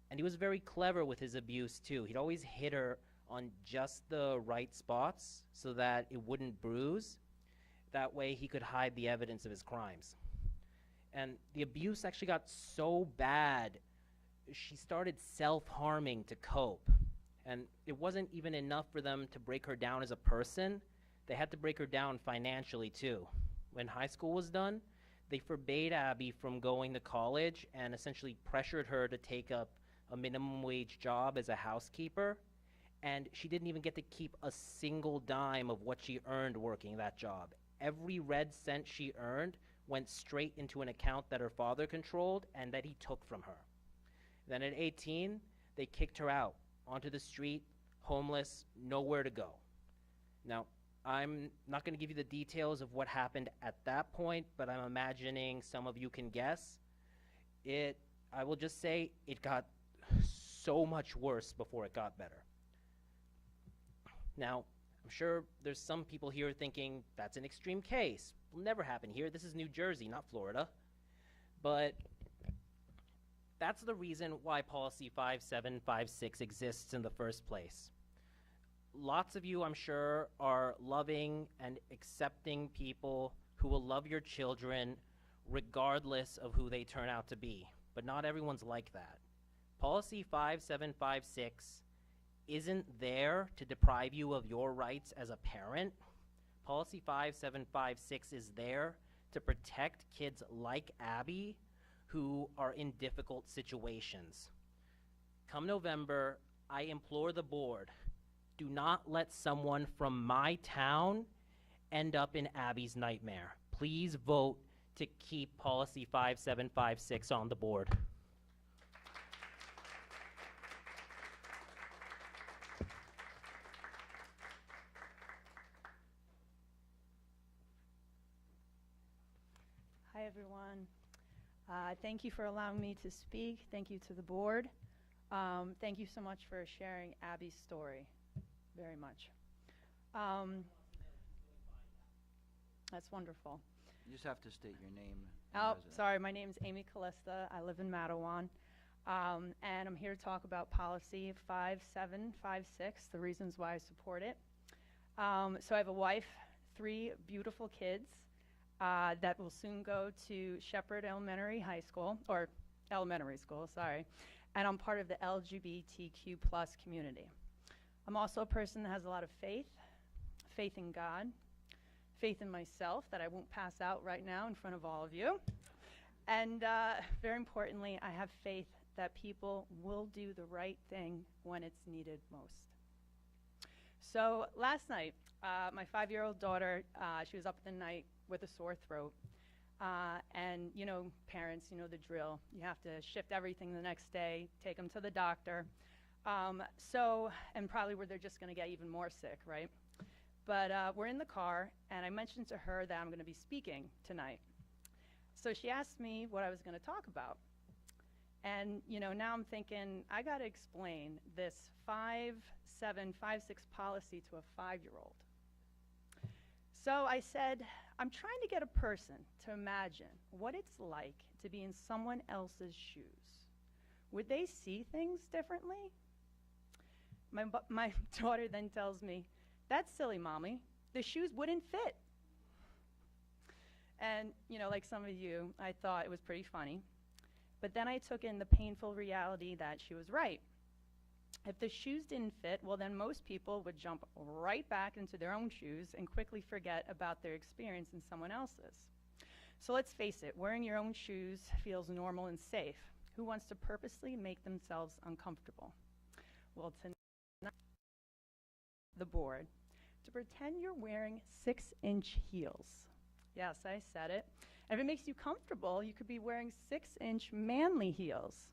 And he was very clever with his abuse, too. He'd always hit her on just the right spots so that it wouldn't bruise. That way he could hide the evidence of his crimes. And the abuse actually got so bad, she started self-harming to cope. And it wasn't even enough for them to break her down as a person. They had to break her down financially, too. When high school was done, they forbade Abby from going to college and essentially pressured her to take up a minimum wage job as a housekeeper. And she didn't even get to keep a single dime of what she earned working that job. Every red cent she earned went straight into an account that her father controlled and that he took from her. Then at 18, they kicked her out onto the street, homeless, nowhere to go. Now, I'm not going to give you the details of what happened at that point, but I'm imagining some of you can guess. I will just say it got so much worse before it got better. Now, I'm sure there's some people here thinking that's an extreme case. Will never happen here. This is New Jersey, not Florida. But that's the reason why Policy 5756 exists in the first place. Lots of you, I'm sure, are loving and accepting people who will love your children regardless of who they turn out to be. But not everyone's like that. Policy 5756 isn't there to deprive you of your rights as a parent. Policy 5756 is there to protect kids like Abby who are in difficult situations. Come November, I implore the board, do not let someone from my town end up in Abby's nightmare. Please vote to keep Policy 5756 on the board. Hi, everyone. Thank you for allowing me to speak. Thank you to the board. Thank you so much for sharing Abby's story. Very much. That's wonderful. You just have to state your name. Oh, sorry. My name is Amy Callista. I live in Matawan. And I'm here to talk about Policy 5756, the reasons why I support it. So I have a wife, 3 beautiful kids. That will soon go to Shepherd Elementary High School, or elementary school, sorry, and I'm part of the LGBTQ+ community. I'm also a person that has a lot of faith in God, faith in myself that I won't pass out right now in front of all of you, and very importantly, I have faith that people will do the right thing when it's needed most. So last night, my 5-year-old daughter, she was up in the night with a sore throat. And, you know, parents, you know the drill. You have to shift everything the next day, take them to the doctor. And probably where they're just going to get even more sick, right? But we're in the car, and I mentioned to her that I'm going to be speaking tonight. So she asked me what I was going to talk about. And, you know, now I'm thinking, I got to explain this 5'7", 5'6" policy to a 5-year-old. So I said, I'm trying to get a person to imagine what it's like to be in someone else's shoes. Would they see things differently? My daughter then tells me, that's silly, Mommy. The shoes wouldn't fit. And, you know, like some of you, I thought it was pretty funny. But then I took in the painful reality that she was right. If the shoes didn't fit, well, then most people would jump right back into their own shoes and quickly forget about their experience in someone else's. So let's face it, wearing your own shoes feels normal and safe. Who wants to purposely make themselves uncomfortable? Well, tonight, the board, to pretend you're wearing 6-inch heels. Yes, I said it. And if it makes you comfortable, you could be wearing 6-inch manly heels.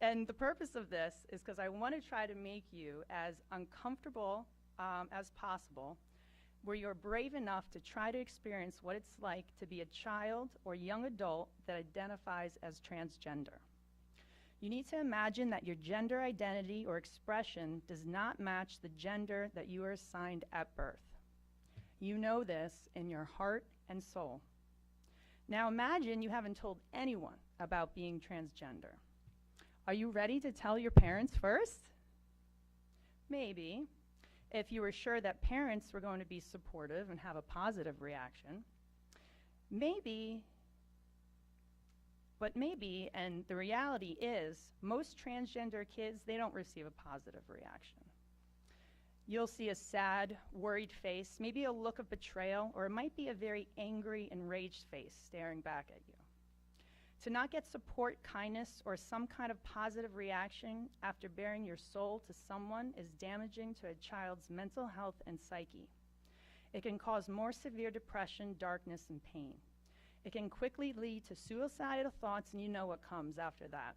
And the purpose of this is because I want to try to make you as uncomfortable as possible, where you're brave enough to try to experience what it's like to be a child or young adult that identifies as transgender. You need to imagine that your gender identity or expression does not match the gender that you are assigned at birth. You know this in your heart and soul. Now imagine you haven't told anyone about being transgender. Are you ready to tell your parents first? Maybe, if you were sure that parents were going to be supportive and have a positive reaction. Maybe, and the reality is, most transgender kids, they don't receive a positive reaction. You'll see a sad, worried face, maybe a look of betrayal, or it might be a very angry, enraged face staring back at you. To not get support, kindness, or some kind of positive reaction after bearing your soul to someone is damaging to a child's mental health and psyche. It can cause more severe depression, darkness, and pain. It can quickly lead to suicidal thoughts, and you know what comes after that.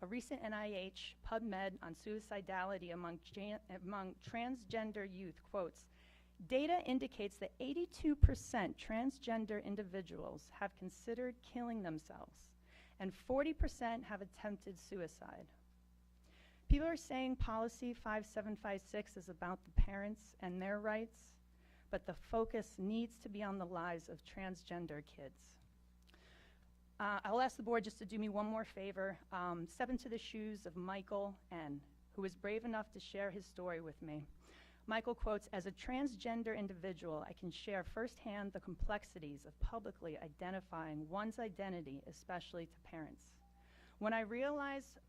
A recent NIH PubMed on suicidality among transgender youth quotes, data indicates that 82% transgender individuals have considered killing themselves, and 40% have attempted suicide. People are saying policy 5756 is about the parents and their rights, but the focus needs to be on the lives of transgender kids. I'll ask the board just to do me one more favor. Step into the shoes of Michael N., who was brave enough to share his story with me. Michael quotes, as a transgender individual, I can share firsthand the complexities of publicly identifying one's identity, especially to parents. When I realized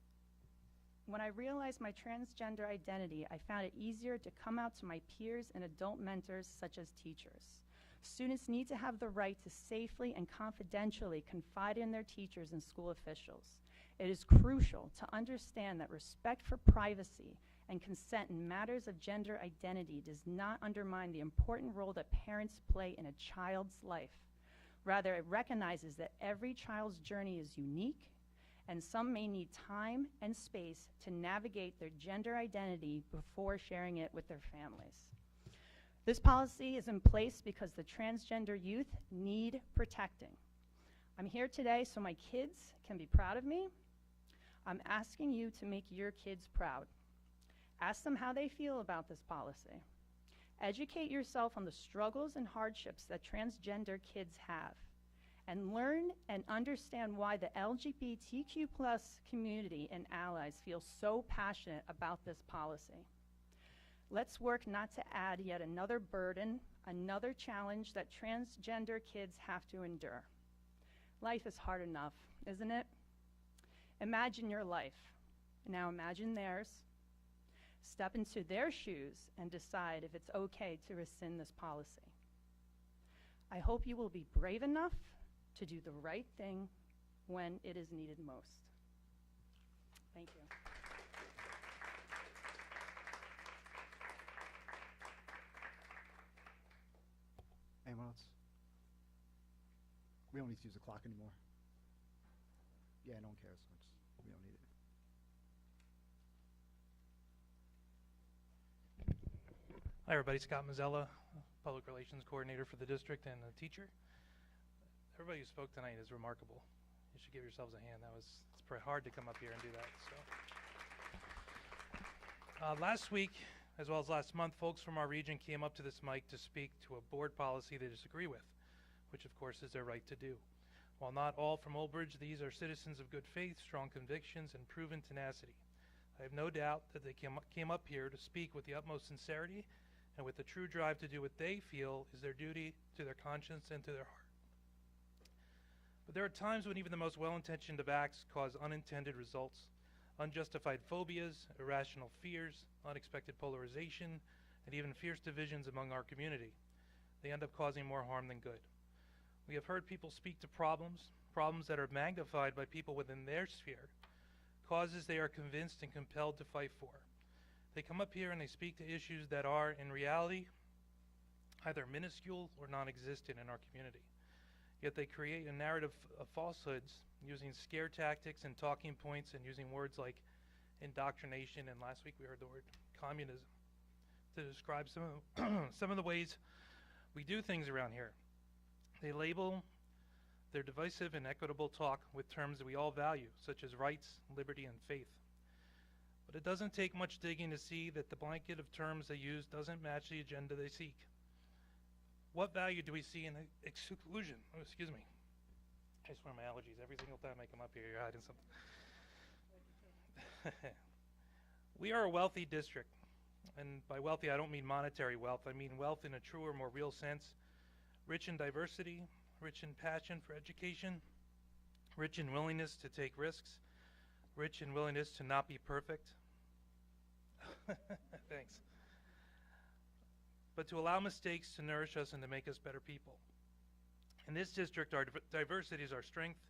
my transgender identity, I found it easier to come out to my peers and adult mentors, such as teachers. Students need to have the right to safely and confidentially confide in their teachers and school officials. It is crucial to understand that respect for privacy and consent in matters of gender identity does not undermine the important role that parents play in a child's life. Rather, it recognizes that every child's journey is unique, and some may need time and space to navigate their gender identity before sharing it with their families. This policy is in place because the transgender youth need protecting. I'm here today so my kids can be proud of me. I'm asking you to make your kids proud. Ask them how they feel about this policy. Educate yourself on the struggles and hardships that transgender kids have, and learn and understand why the LGBTQ+ community and allies feel so passionate about this policy. Let's work not to add yet another burden, another challenge that transgender kids have to endure. Life is hard enough, isn't it? Imagine your life. Now imagine theirs. Step into their shoes and decide if it's okay to rescind this policy. I hope you will be brave enough to do the right thing when it is needed most. Thank you. Anyone We don't need to use the clock anymore. Yeah, no one cares. We don't need it. Hi, everybody. Scott Mazzella, Public Relations Coordinator for the district and a teacher. Everybody who spoke tonight is remarkable. You should give yourselves a hand. It's pretty hard to come up here and do that. So, last week, as well as last month, folks from our region came up to this mic to speak to a board policy they disagree with, which of course is their right to do. While not all from Old Bridge, these are citizens of good faith, strong convictions, and proven tenacity. I have no doubt that they came up here to speak with the utmost sincerity and with the true drive to do what they feel is their duty to their conscience and to their heart. But there are times when even the most well-intentioned of acts cause unintended results, unjustified phobias, irrational fears, unexpected polarization, and even fierce divisions among our community. They end up causing more harm than good. We have heard people speak to problems that are magnified by people within their sphere, causes they are convinced and compelled to fight for. They come up here and they speak to issues that are, in reality, either minuscule or non-existent in our community. Yet they create a narrative of falsehoods using scare tactics and talking points and using words like indoctrination, and last week we heard the word communism, to describe some of the ways we do things around here. They label their divisive and equitable talk with terms that we all value, such as rights, liberty, and faith. But it doesn't take much digging to see that the blanket of terms they use doesn't match the agenda they seek. What value do we see in exclusion? Oh, excuse me. I swear my allergies. Every single time I come up here, you're hiding something. We are a wealthy district. And by wealthy, I don't mean monetary wealth. I mean wealth in a truer, more real sense. Rich in diversity, rich in passion for education, rich in willingness to take risks, rich in willingness to not be perfect. Thanks. But to allow mistakes to nourish us and to make us better people. In this district, our diversity is our strength.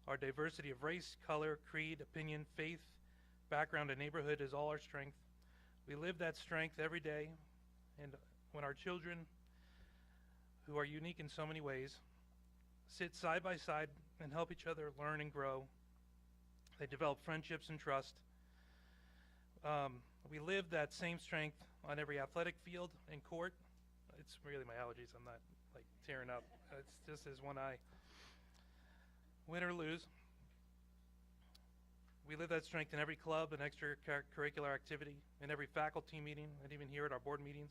Our diversity of race, color, creed, opinion, faith, background, and neighborhood is all our strength. We live that strength every day, and when our children, who are unique in so many ways, sit side by side and help each other learn and grow, they develop friendships and trust. We live that same strength on every athletic field and court. It's really my allergies. I'm not like tearing up. It's just as one eye. Win or lose. We live that strength in every club and extracurricular activity, in every faculty meeting, and even here at our board meetings.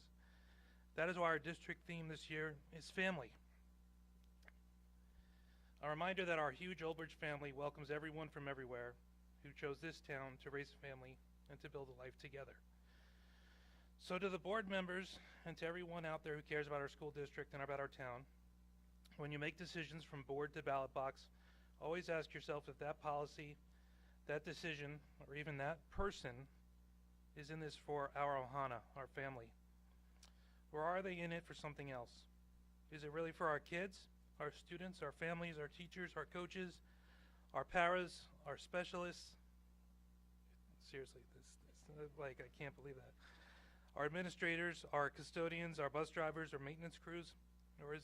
That is why our district theme this year is family. A reminder that our huge Old Bridge family welcomes everyone from everywhere who chose this town to raise a family and to build a life together. So to the board members and to everyone out there who cares about our school district and about our town, when you make decisions from board to ballot box, always ask yourself if that policy, that decision, or even that person is in this for our ohana, our family. Or are they in it for something else? Is it really for our kids, our students, our families, our teachers, our coaches, our paras, our specialists? Seriously, this like, I can't believe that. Our administrators, our custodians, our bus drivers, our maintenance crews? Or is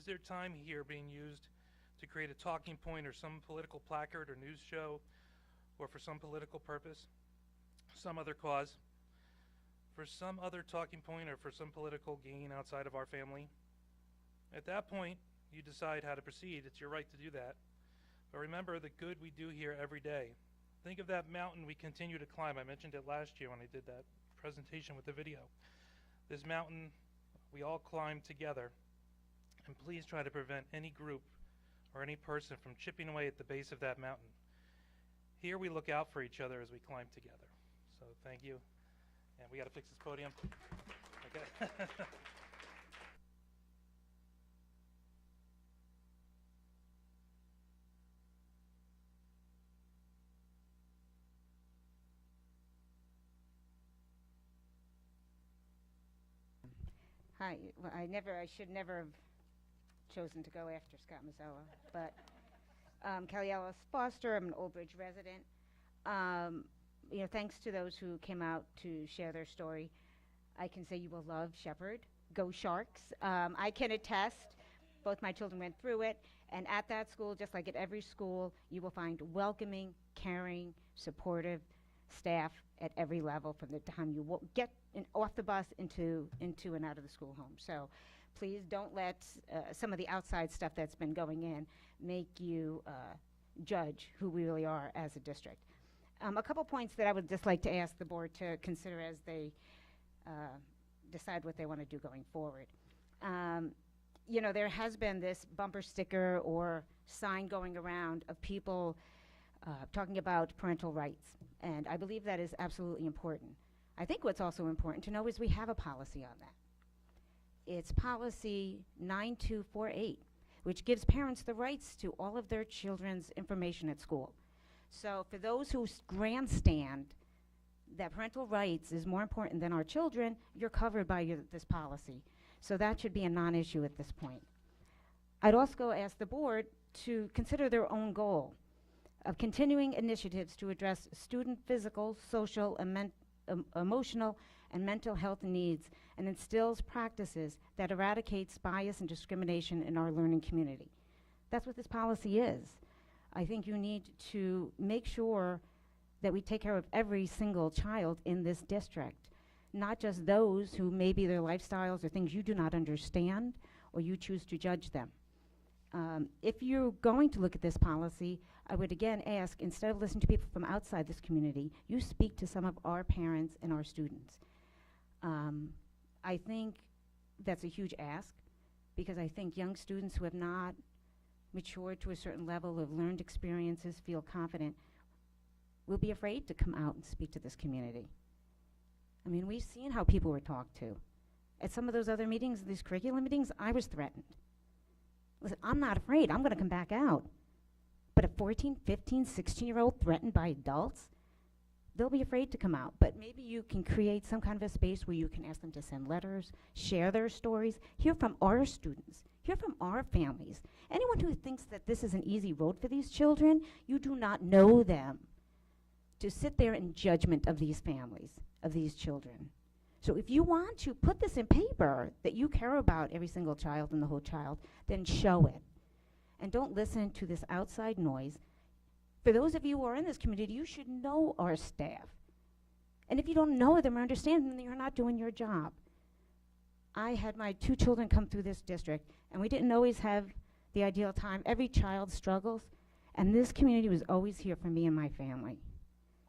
there time here being used to create a talking point or some political placard or news show, or for some political purpose, some other cause, for some other talking point or for some political gain outside of our family? At that point, you decide how to proceed. It's your right to do that. But remember the good we do here every day. Think of that mountain we continue to climb. I mentioned it last year when I did that presentation with the video. This mountain we all climb together, and please try to prevent any group or any person from chipping away at the base of that mountain. Here we look out for each other as we climb together. So thank you. And we got to fix this podium. Okay. Hi. Well, I should never have chosen to go after Scott Mazzella, but Kelly Ellis Foster, I'm an Old Bridge resident. Thanks to those who came out to share their story. I can say you will love Shepherd. Go Sharks. I can attest, Both my children went through it, and at that school, just like at every school, you will find welcoming, caring, supportive staff at every level from the time you get off the bus into and out of the school home. So please don't let some of the outside stuff that's been going in make you judge who we really are as a district. A couple points that I would just like to ask the board to consider as they decide what they want to do going forward. You know, there has been this bumper sticker or sign going around of people talking about parental rights, and I believe that is absolutely important. I think what's also important to know is we have a policy on that. It's policy 9248, which gives parents the rights to all of their children's information at school. So for those who grandstand that parental rights is more important than our children, you're covered by this policy. So that should be a non-issue at this point. I'd also ask the board to consider their own goal of continuing initiatives to address student physical, social, and emotional and mental health needs, and instills practices that eradicates bias and discrimination in our learning community. That's what this policy is. I think you need to make sure that we take care of every single child in this district, not just those who maybe their lifestyles or things you do not understand or you choose to judge them. If you're going to look at this policy, I would again ask, instead of listening to people from outside this community, you speak to some of our parents and our students. I think that's a huge ask, because I think young students who have not matured to a certain level of learned experiences, feel confident, will be afraid to come out and speak to this community. I mean, we've seen how people were talked to. At some of those other meetings, these curriculum meetings, I was threatened. Listen, I'm not afraid. I'm going to come back out. But a 14, 15, 16-year-old threatened by adults, they'll be afraid to come out. But maybe you can create some kind of a space where you can ask them to send letters, share their stories, hear from our students, hear from our families. Anyone who thinks that this is an easy road for these children, you do not know them to sit there in judgment of these families, of these children. So if you want to put this in paper, that you care about every single child and the whole child, then show it. And don't listen to this outside noise. For those of you who are in this community, you should know our staff. And if you don't know them or understand them, then you're not doing your job. I had my 2 children come through this district, and we didn't always have the ideal time. Every child struggles, and this community was always here for me and my family.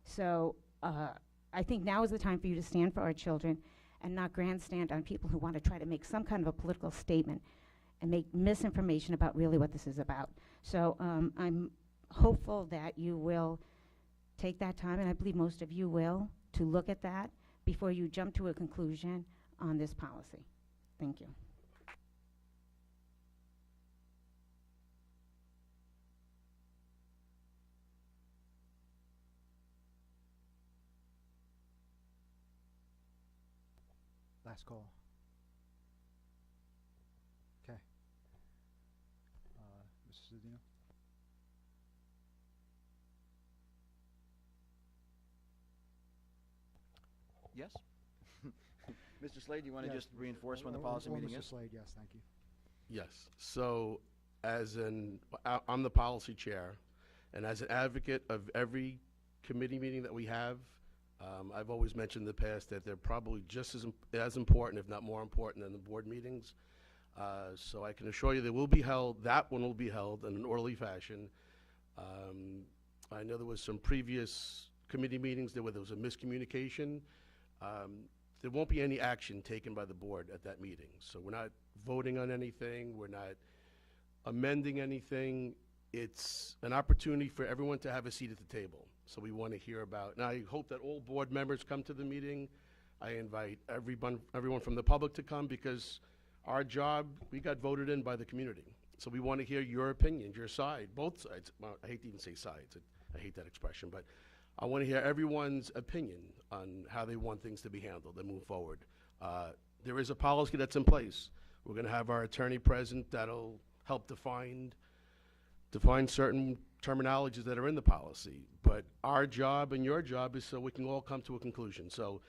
So I think now is the time for you to stand for our children and not grandstand on people who want to try to make some kind of a political statement and make misinformation about really what this is about. So I'm hopeful that you will take that time, and I believe most of you will, to look at that before you jump to a conclusion on this policy. Thank you. Last call. Okay. Mr. Zedino? Yes? Mr. Slade, do you want to just reinforce when the policy meeting is? Mr. Slade, yes, thank you. Yes. So I'm the policy chair, and as an advocate of every committee meeting that we have, I've always mentioned in the past that they're probably just as important, if not more important, than the board meetings. So I can assure you they will be held, that one will be held in an orderly fashion. I know there was some previous committee meetings where there was a miscommunication. There won't be any action taken by the board at that meeting. So we're not voting on anything, we're not amending anything. It's an opportunity for everyone to have a seat at the table. So we want to hear about, and I hope that all board members come to the meeting. I invite everyone from the public to come, because our job, we got voted in by the community. So we want to hear your opinions, your side, both sides. Well, I hate to even say sides, I hate that expression, but I want to hear everyone's opinion on how they want things to be handled and move forward. There is a policy that's in place. We're going to have our attorney present that'll help define certain terminologies that are in the policy. But our job and your job is so we can all come to a conclusion. So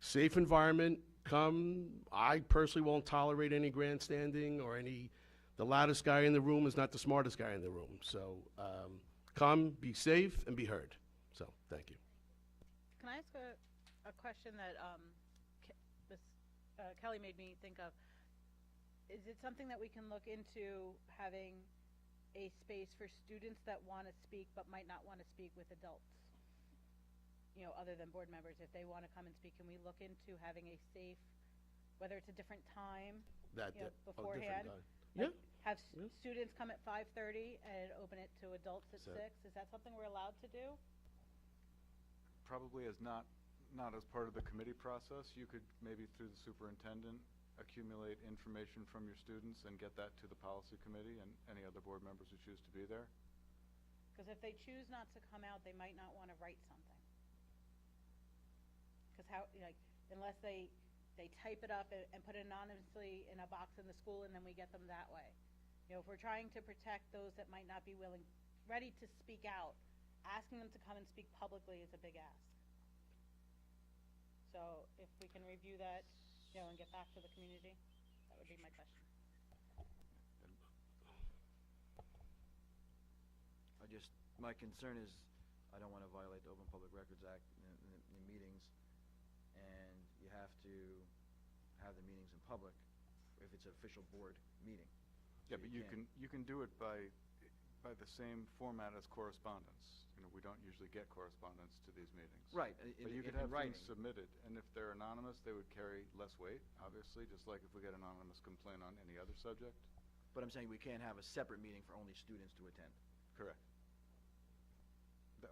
safe environment, come. I personally won't tolerate any grandstanding or any the loudest guy in the room is not the smartest guy in the room. So come, be safe, and be heard. So thank you. Can I ask a question that Ms. Kelly made me think of? Is it something that we can look into, having a space for students that want to speak but might not want to speak with adults? You know, other than board members, if they want to come and speak, can we look into having a safe, whether it's a different time, beforehand? Yeah. Have students come at 5:30 and open it to adults at 6? Is that something we're allowed to do? Probably as not as part of the committee process. You could maybe through the superintendent accumulate information from your students and get that to the policy committee and any other board members who choose to be there. Because if they choose not to come out, they might not want to write something. Because unless they type it up and put it anonymously in a box in the school, and then we get them that way. You know, if we're trying to protect those that might not be ready to speak out, asking them to come and speak publicly is a big ask. So if we can review that, you know, and get back to the community, that would be my question. My concern is I don't want to violate the Open Public Records Act in meetings, and you have to have the meetings in public if it's an official board meeting. Yeah, but you can do it by the same format as correspondence. You know, we don't usually get correspondence to these meetings. Right. But you could have things submitted, and if they're anonymous, they would carry less weight, obviously, just like if we get an anonymous complaint on any other subject. But I'm saying we can't have a separate meeting for only students to attend. Correct.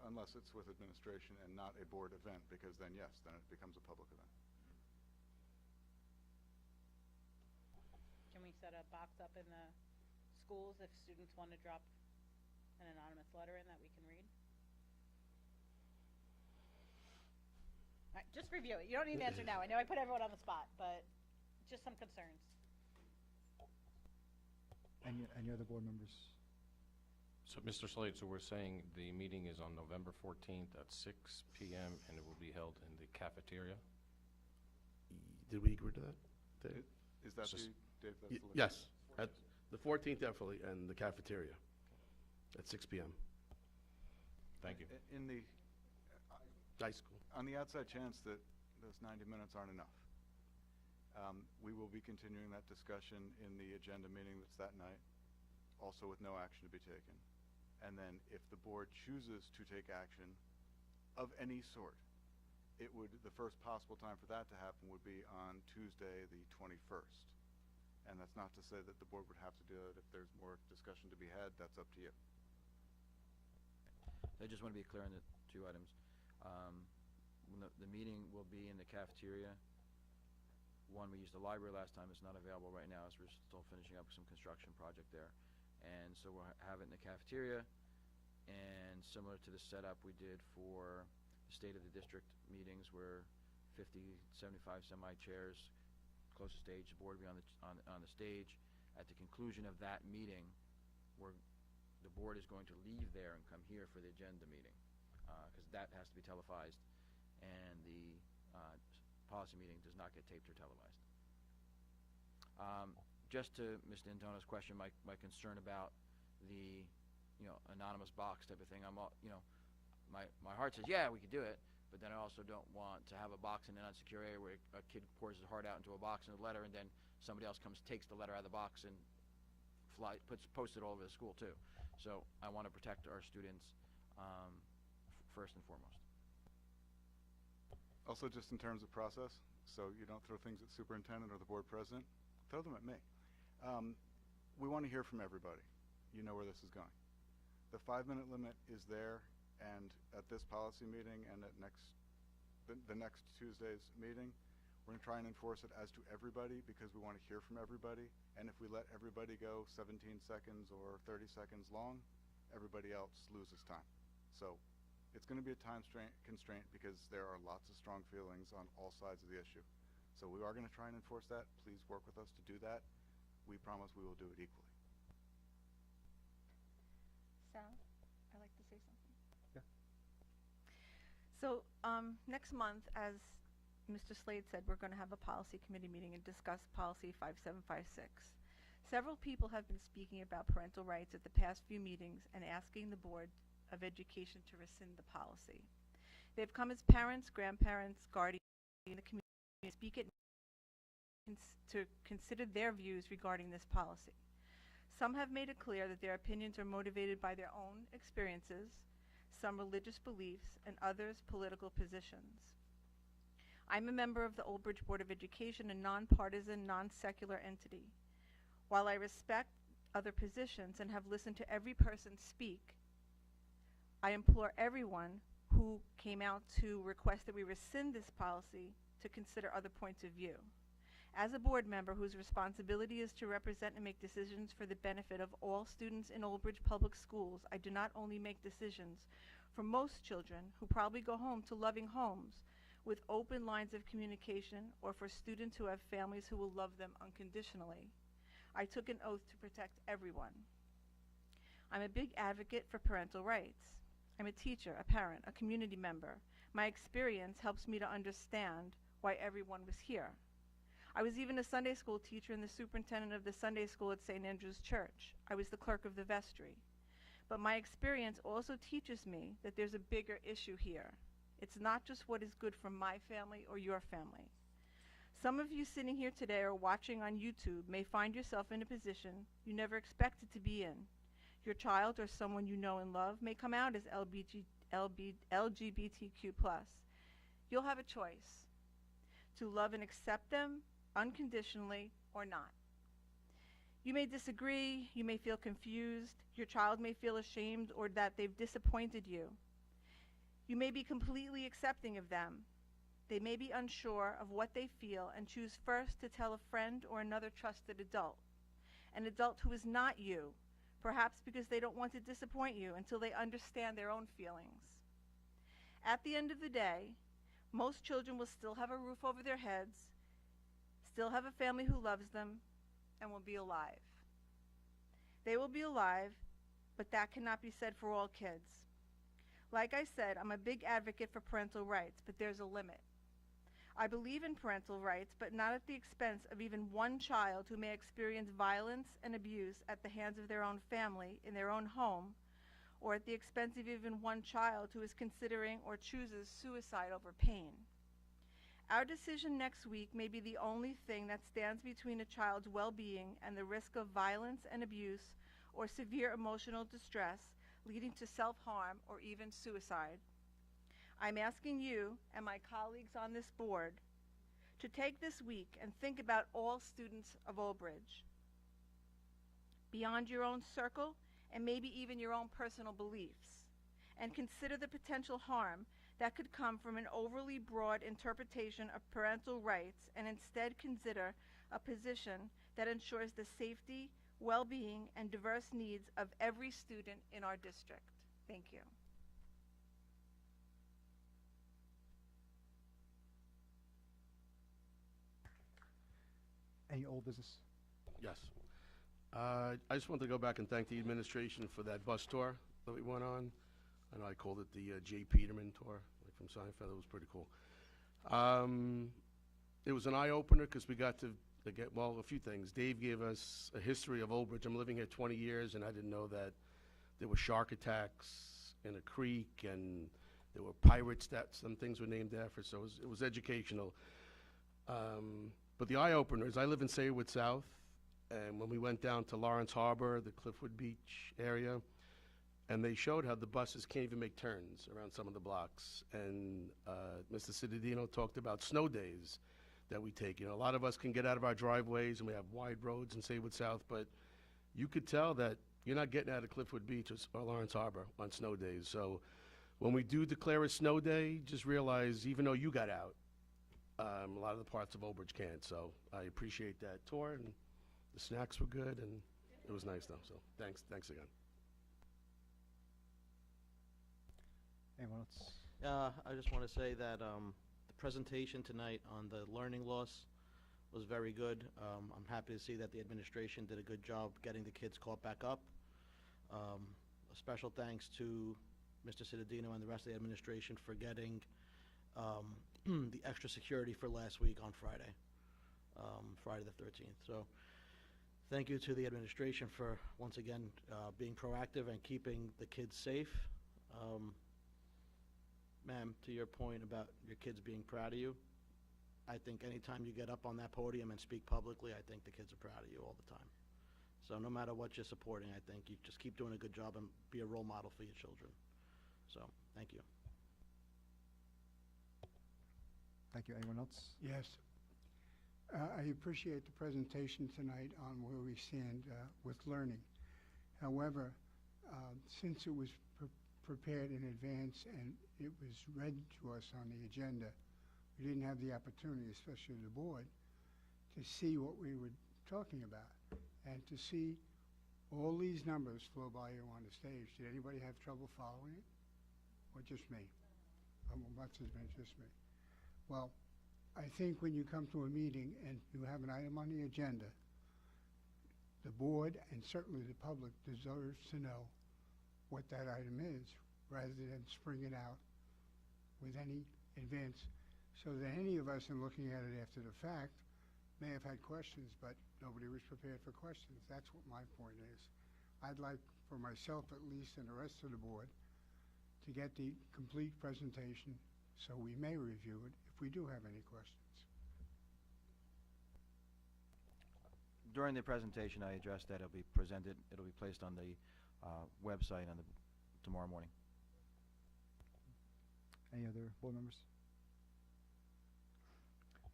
Unless it's with administration and not a board event, because then, yes, then it becomes a public event. Can we set a box up in the schools if students want to drop an anonymous letter in that we can read? All right, just review it. You don't need to answer now. I know I put everyone on the spot, but just some concerns. Any other board members? So, Mr. Slade, so we're saying the meeting is on November 14th at 6 p.m. and it will be held in the cafeteria? Did we agree to that, Dave? Is that Just- Dave, that's the Yes, at the 14th definitely, and the cafeteria at 6 p.m. Thank you. In the High school. On the outside chance that those 90 minutes aren't enough, we will be continuing that discussion in the agenda meeting that's that night, also with no action to be taken. And then if the board chooses to take action of any sort, the first possible time for that to happen would be on Tuesday, the 21st. And that's not to say that the board would have to do it. If there's more discussion to be had, that's up to you. I just want to be clear on the two items. The meeting will be in the cafeteria. One, we used the library last time. It's not available right now as we're still finishing up some construction project there. And so we'll have it in the cafeteria. And similar to the setup we did for the State of the District meetings where 50, 75 semi-chairs, closest stage, the board will be on the stage. At the conclusion of that meeting, the board is going to leave there and come here for the agenda meeting, because that has to be televised, and the policy meeting does not get taped or televised. Just to Ms. D'Antona's question, my concern about the anonymous box type of thing, my heart says, yeah, we could do it, but then I also don't want to have a box in an unsecure area where a kid pours his heart out into a box and a letter, and then somebody else takes the letter out of the box and posts it all over the school too. So I want to protect our students first and foremost. Also, just in terms of process, so you don't throw things at superintendent or the board president, throw them at me. We want to hear from everybody. You know where this is going. The 5-minute limit is there, and at this policy meeting and at the next Tuesday's meeting, we're going to try and enforce it as to everybody because we want to hear from everybody. And if we let everybody go 17 seconds or 30 seconds long, everybody else loses time. So it's going to be a time constraint because there are lots of strong feelings on all sides of the issue. So we are going to try and enforce that. Please work with us to do that. We promise we will do it equally. Sal, I'd like to say something. Yeah. So next month, as Mr. Slade said, we're going to have a policy committee meeting and discuss policy 5756. Several people have been speaking about parental rights at the past few meetings and asking the Board of Education to rescind the policy. They've come as parents, grandparents, guardians in the community to speak at to consider their views regarding this policy. Some have made it clear that their opinions are motivated by their own experiences, some religious beliefs, and others political positions. I'm a member of the Old Bridge Board of Education, a nonpartisan, non-secular entity. While I respect other positions and have listened to every person speak, I implore everyone who came out to request that we rescind this policy to consider other points of view. As a board member whose responsibility is to represent and make decisions for the benefit of all students in Old Bridge Public Schools, I do not only make decisions for most children who probably go home to loving homes with open lines of communication, or for students who have families who will love them unconditionally. I took an oath to protect everyone. I'm a big advocate for parental rights. I'm a teacher, a parent, a community member. My experience helps me to understand why everyone was here. I was even a Sunday school teacher and the superintendent of the Sunday school at St. Andrew's Church. I was the clerk of the vestry. But my experience also teaches me that there's a bigger issue here. It's not just what is good for my family or your family. Some of you sitting here today or watching on YouTube may find yourself in a position you never expected to be in. Your child or someone you know and love may come out as LGBTQ+. You'll have a choice to love and accept them unconditionally or not. You may disagree, you may feel confused, your child may feel ashamed or that they've disappointed you. You may be completely accepting of them. They may be unsure of what they feel and choose first to tell a friend or another trusted adult, an adult who is not you, perhaps because they don't want to disappoint you until they understand their own feelings. At the end of the day, most children will still have a roof over their heads, still have a family who loves them, and will be alive. They will be alive, but that cannot be said for all kids. Like I said, I'm a big advocate for parental rights, but there's a limit. I believe in parental rights, but not at the expense of even one child who may experience violence and abuse at the hands of their own family in their own home, or at the expense of even one child who is considering or chooses suicide over pain. Our decision next week may be the only thing that stands between a child's well-being and the risk of violence and abuse or severe emotional distress leading to self-harm or even suicide. I'm asking you and my colleagues on this board to take this week and think about all students of Old Bridge, beyond your own circle and maybe even your own personal beliefs, and consider the potential harm that could come from an overly broad interpretation of parental rights, and instead consider a position that ensures the safety, well-being, and diverse needs of every student in our district. Thank you. Any old business? Yes. I just wanted to go back and thank the administration for that bus tour that we went on. I know I called it the J. Peterman tour, like from Seinfeld. It was pretty cool. It was an eye-opener because we got to get, well, a few things. Dave gave us a history of Old Bridge. I'm living here 20 years, and I didn't know that there were shark attacks in a creek, and there were pirates that some things were named after, so it was educational. But the eye-opener is I live in Saywood South, and when we went down to Lawrence Harbor, the Cliffwood Beach area, and they showed how the buses can't even make turns around some of the blocks. And Mr. Cittadino talked about snow days that we take. You know, a lot of us can get out of our driveways, and we have wide roads in Saywood South, but you could tell that you're not getting out of Cliffwood Beach or Lawrence Harbor on snow days. So when we do declare a snow day, just realize even though you got out, a lot of the parts of Old Bridge can't. So I appreciate that tour, and the snacks were good, and it was nice though. So thanks again. Anyone else? I just want to say that the presentation tonight on the learning loss was very good. I'm happy to see that the administration did a good job getting the kids caught back up. A special thanks to Mr. Cittadino and the rest of the administration for getting the extra security for last week on Friday, Friday the 13th. So Thank you to the administration for, once again, being proactive and keeping the kids safe. Ma'am, to your point about your kids being proud of you, I think anytime you get up on that podium and speak publicly, I think the kids are proud of you all the time. So no matter what you're supporting, I think you just keep doing a good job and be a role model for your children. So, thank you. Thank you. Anyone else? Yes. I appreciate the presentation tonight on where we stand with learning. However, since it was prepared in advance and it was read to us on the agenda, we didn't have the opportunity, especially the board, to see what we were talking about and to see all these numbers flow by you on the stage. Did anybody have trouble following it? Or just me? Must have been just me. Well, I think when you come to a meeting and you have an item on the agenda, the board and certainly the public deserves to know what that item is, rather than spring it out with any advance, so that any of us in looking at it after the fact may have had questions, but nobody was prepared for questions. That's what my point is. I'd like, for myself at least, and the rest of the board, to get the complete presentation so we may review it if we do have any questions. During the presentation, I addressed that it'll be presented, it'll be placed on the website on tomorrow morning. Any other board members?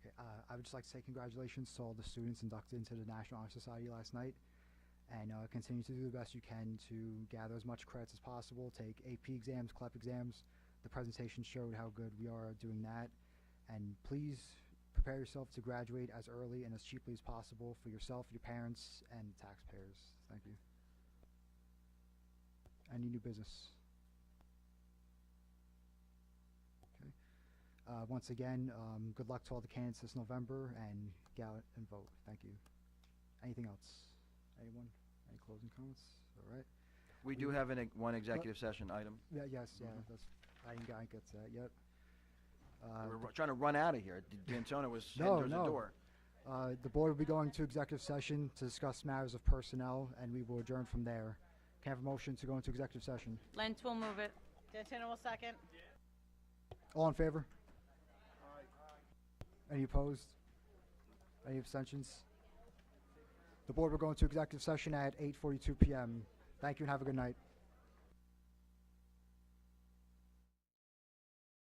Okay, I would just like to say congratulations to all the students inducted into the National Honor Society last night, and continue to do the best you can to gather as much credits as possible, take AP exams, CLEP exams. The presentation showed how good we are doing that, and please prepare yourself to graduate as early and as cheaply as possible for yourself, your parents, and taxpayers. Thank you. Any new business? Okay. Once again, good luck to all the candidates this November, and get out and vote. Thank you. Anything else? Anyone? Any closing comments? All right. We do have one executive session item. Yeah. Yes. Yeah. That's. I didn't get to that yet. We're trying to run out of here. D'Antona was heading towards the door. The board will be going to executive session to discuss matters of personnel, and we will adjourn from there. Can I have a motion to go into executive session? Lentz will move it. D'Antona will second. All in favor? Any opposed? Any abstentions? The board will go into executive session at 8:42 p.m. Thank you and have a good night.